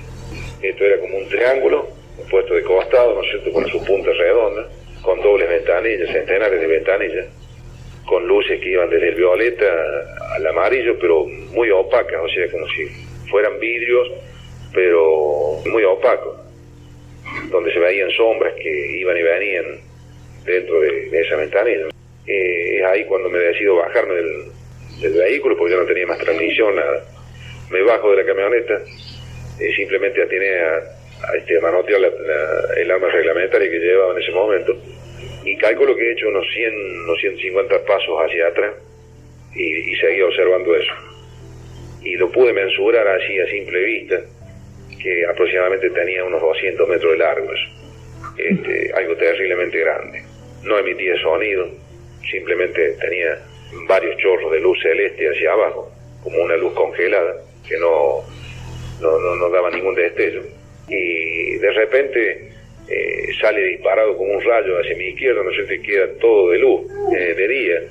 Esto era como un triángulo puesto de costado, ¿no es cierto?, con su punta redonda, con dobles ventanillas, centenares de ventanillas, con luces que iban desde el violeta al amarillo, pero muy opacas, o sea, como si fueran vidrios, pero muy opacos, donde se veían sombras que iban y venían dentro de esa ventanilla. Es ahí cuando me decido bajarme del vehículo, porque yo no tenía más transmisión, nada. Me bajo de la camioneta, simplemente atiné a manotear el arma reglamentaria que llevaba en ese momento, y calculo que he hecho unos 150 pasos hacia atrás y seguí observando eso. Y lo pude mensurar así a simple vista, que aproximadamente tenía unos 200 metros de largo eso. Algo terriblemente grande. No emitía sonido, simplemente tenía varios chorros de luz celeste hacia abajo, como una luz congelada, que no daba ningún destello. Y de repente sale disparado como un rayo hacia mi izquierda, no sé si queda todo de luz, de día,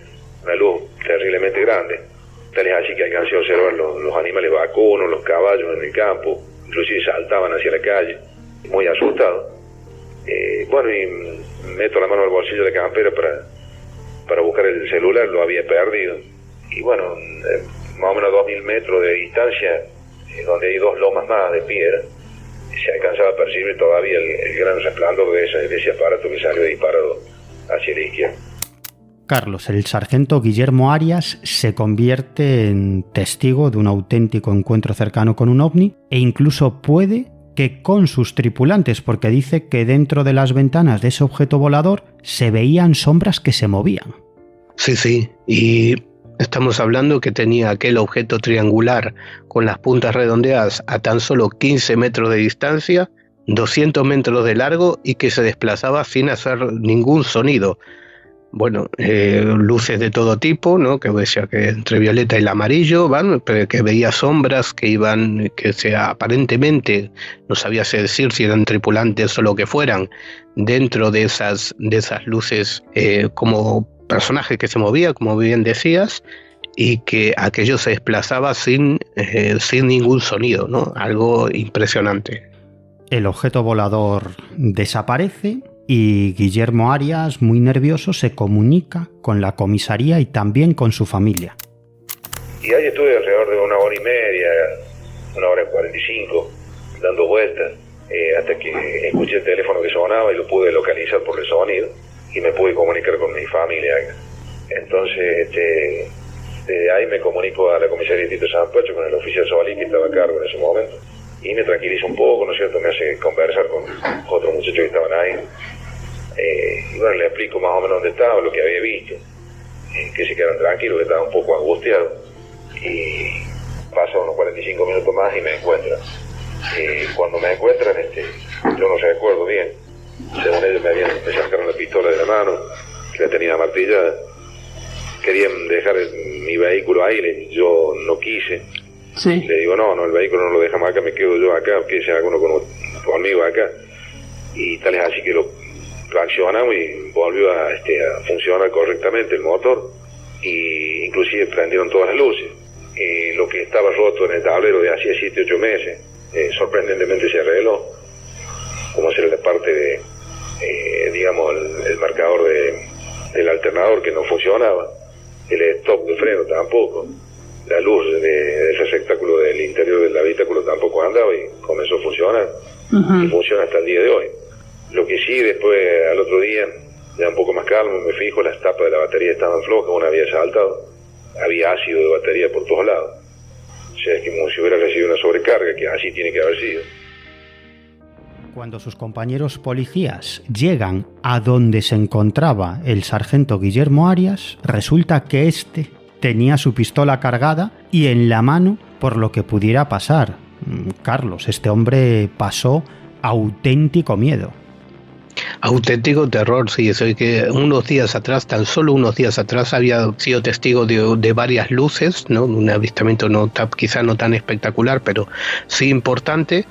una luz terriblemente grande. Tal es así que alcancé a observar los animales vacunos, los caballos en el campo, inclusive saltaban hacia la calle, muy asustado. Bueno, y meto la mano al bolsillo de la campera para buscar el celular, lo había perdido. Y bueno, más o menos 2000 metros de distancia, donde hay dos lomas más de piedra, se alcanzaba a percibir todavía el gran resplandor de ese aparato que salió disparado hacia la izquierda. Carlos, el sargento Guillermo Arias se convierte en testigo de un auténtico encuentro cercano con un ovni, e incluso puede que con sus tripulantes, porque dice que dentro de las ventanas de ese objeto volador se veían sombras que se movían. Sí, y estamos hablando que tenía aquel objeto triangular con las puntas redondeadas a tan solo 15 metros de distancia, 200 metros de largo, y que se desplazaba sin hacer ningún sonido. Bueno, luces de todo tipo, ¿no? Que decía que entre violeta y el amarillo van, pero que veía sombras que iban, aparentemente no sabía decir si eran tripulantes o lo que fueran, dentro de esas luces, como personajes que se movía, como bien decías, y que aquello se desplazaba sin ningún sonido, ¿no? Algo impresionante. El objeto volador desaparece y Guillermo Arias, muy nervioso, se comunica con la comisaría y también con su familia. Y ahí estuve alrededor de 1 hora y media, 1 hora y 45, dando vueltas, hasta que escuché el teléfono que sonaba y lo pude localizar por el sonido y me pude comunicar con mi familia. Entonces, desde ahí me comunico a la comisaría de Tito San Pacho con el oficial Solí, que estaba a cargo en ese momento, y me tranquiliza un poco, ¿no es cierto? Me hace conversar con otros muchachos que estaban ahí. Y bueno, le explico más o menos dónde estaba, lo que había visto, que se quedaron tranquilos, que estaban un poco angustiados. Y pasan unos 45 minutos más y me encuentran. Cuando me encuentran, yo no recuerdo bien. Según ellos me sacaron la pistola de la mano, que la tenía martillada. Querían dejar mi vehículo ahí, yo no quise. Sí. Le digo, no, el vehículo no lo dejamos acá, me quedo yo acá, que sea alguno conmigo acá. Y tal es así que lo accionamos y volvió a funcionar correctamente el motor, y inclusive prendieron todas las luces. Lo que estaba roto en el tablero de hacía 7-8 meses, sorprendentemente se arregló, como era la parte de, el marcador del alternador que no funcionaba, el stop de freno tampoco, la luz del receptáculo del interior del habitáculo tampoco andaba y comenzó a funcionar. Y funciona hasta el día de hoy. Lo que sí, después al otro día, ya un poco más calmo, me fijo, las tapas de la batería estaban flojas, una había saltado, había ácido de batería por todos lados. O sea, es como si hubiera recibido una sobrecarga, que así tiene que haber sido. Cuando sus compañeros policías llegan a donde se encontraba el sargento Guillermo Arias, resulta que tenía su pistola cargada y en la mano, por lo que pudiera pasar. Carlos, este hombre pasó auténtico miedo. Auténtico terror, sí. Soy que unos días atrás, tan solo unos días atrás, había sido testigo de varias luces, ¿no? Un avistamiento quizá no tan espectacular, pero sí importante,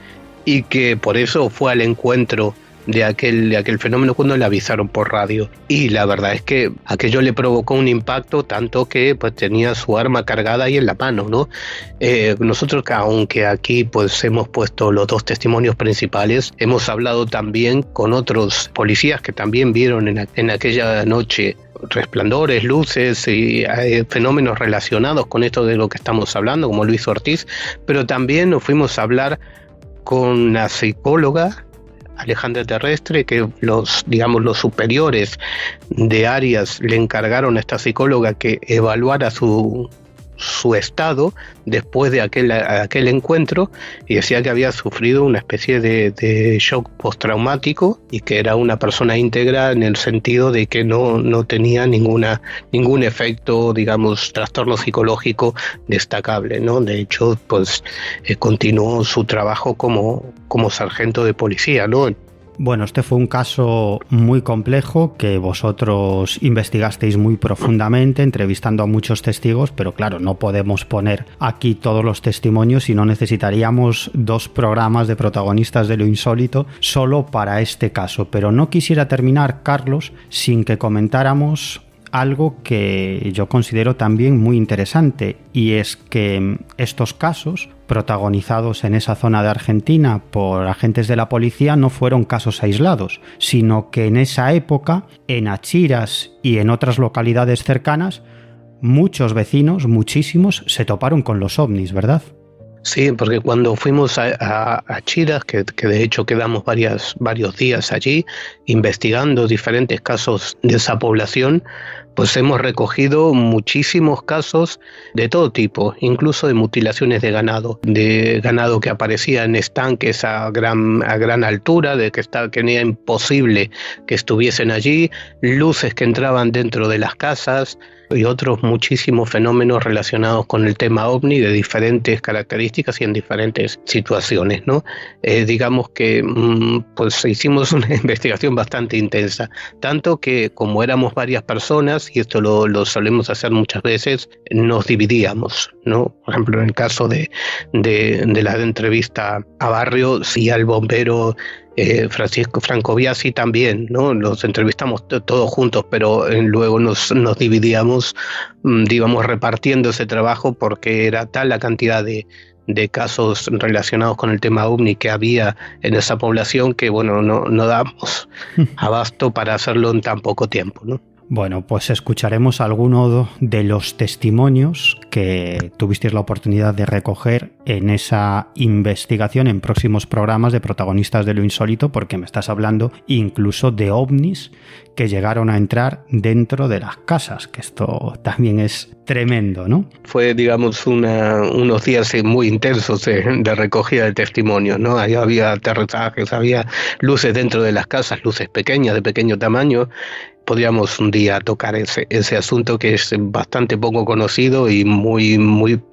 y que por eso fue al encuentro de aquel fenómeno cuando le avisaron por radio. Y la verdad es que aquello le provocó un impacto tanto que pues tenía su arma cargada ahí en la mano, ¿no? Nosotros, aunque aquí pues hemos puesto los dos testimonios principales, hemos hablado también con otros policías que también vieron en aquella noche resplandores, luces y fenómenos relacionados con esto de lo que estamos hablando, como Luis Ortiz, pero también nos fuimos a hablar con la psicóloga Alejandra Terrestre, que los superiores de áreas le encargaron a esta psicóloga que evaluara su estado después de aquel encuentro, y decía que había sufrido una especie de shock postraumático y que era una persona íntegra en el sentido de que no tenía ningún efecto, digamos, trastorno psicológico destacable, ¿no? De hecho, pues continuó su trabajo como sargento de policía, ¿no? Bueno, este fue un caso muy complejo que vosotros investigasteis muy profundamente, entrevistando a muchos testigos, pero claro, no podemos poner aquí todos los testimonios y no necesitaríamos 2 programas de Protagonistas de lo Insólito solo para este caso. Pero no quisiera terminar, Carlos, sin que comentáramos algo que yo considero también muy interesante, y es que estos casos protagonizados en esa zona de Argentina por agentes de la policía no fueron casos aislados, sino que en esa época, en Achiras y en otras localidades cercanas, muchos vecinos, muchísimos, se toparon con los ovnis, ¿verdad? Sí, porque cuando fuimos a Achiras, que de hecho quedamos varios días allí investigando diferentes casos de esa población, pues hemos recogido muchísimos casos de todo tipo, incluso de mutilaciones de ganado que aparecía en estanques a gran altura, de que era imposible que estuviesen allí, luces que entraban dentro de las casas y otros muchísimos fenómenos relacionados con el tema ovni de diferentes características y en diferentes situaciones, ¿no? Digamos que pues hicimos una investigación bastante intensa, tanto que como éramos varias personas, y esto lo solemos hacer muchas veces, nos dividíamos, ¿no? Por ejemplo, en el caso de la entrevista a Barrio y al bombero Francisco Francoviasi también, ¿no? Los entrevistamos todos juntos, pero luego nos dividíamos, digamos, repartiendo ese trabajo, porque era tal la cantidad de casos relacionados con el tema ovni que había en esa población que, bueno, no damos abasto para hacerlo en tan poco tiempo, ¿no? Bueno, pues escucharemos alguno de los testimonios que tuvisteis la oportunidad de recoger en esa investigación en próximos programas de Protagonistas de lo Insólito, porque me estás hablando incluso de ovnis que llegaron a entrar dentro de las casas, que esto también es tremendo, ¿no? Fue, digamos, unos días muy intensos de recogida de testimonios, ¿no? Ahí había aterrizajes, había luces dentro de las casas, luces pequeñas, de pequeño tamaño. Podríamos un día tocar ese asunto, que es bastante poco conocido y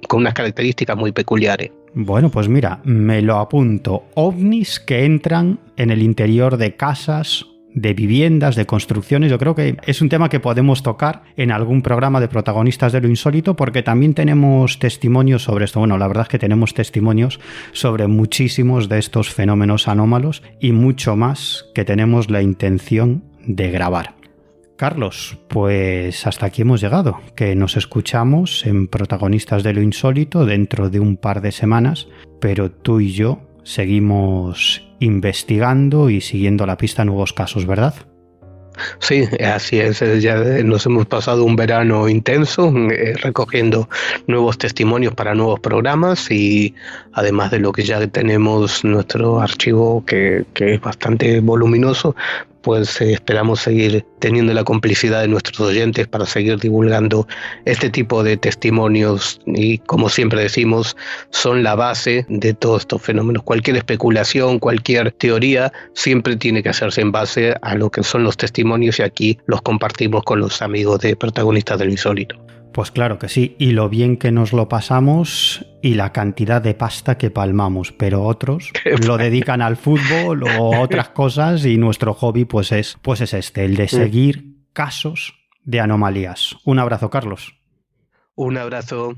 con unas características muy peculiares. Bueno, pues mira, me lo apunto. Ovnis que entran en el interior de casas, de viviendas, de construcciones. Yo creo que es un tema que podemos tocar en algún programa de Protagonistas de lo Insólito, porque también tenemos testimonios sobre esto. Bueno, la verdad es que tenemos testimonios sobre muchísimos de estos fenómenos anómalos y mucho más que tenemos la intención de grabar. Carlos, pues hasta aquí hemos llegado, que nos escuchamos en Protagonistas de lo Insólito dentro de un par de semanas, pero tú y yo seguimos investigando y siguiendo la pista a nuevos casos, ¿verdad? Sí, así es. Ya nos hemos pasado un verano intenso recogiendo nuevos testimonios para nuevos programas, y además de lo que ya tenemos nuestro archivo que es bastante voluminoso, pues esperamos seguir teniendo la complicidad de nuestros oyentes para seguir divulgando este tipo de testimonios, y como siempre decimos, son la base de todos estos fenómenos. Cualquier especulación, cualquier teoría siempre tiene que hacerse en base a lo que son los testimonios, y aquí los compartimos con los amigos de Protagonistas de lo Insólito. Pues claro que sí, y lo bien que nos lo pasamos y la cantidad de pasta que palmamos, pero otros lo dedican al fútbol o a otras cosas y nuestro hobby pues es el de seguir casos de anomalías. Un abrazo, Carlos. Un abrazo.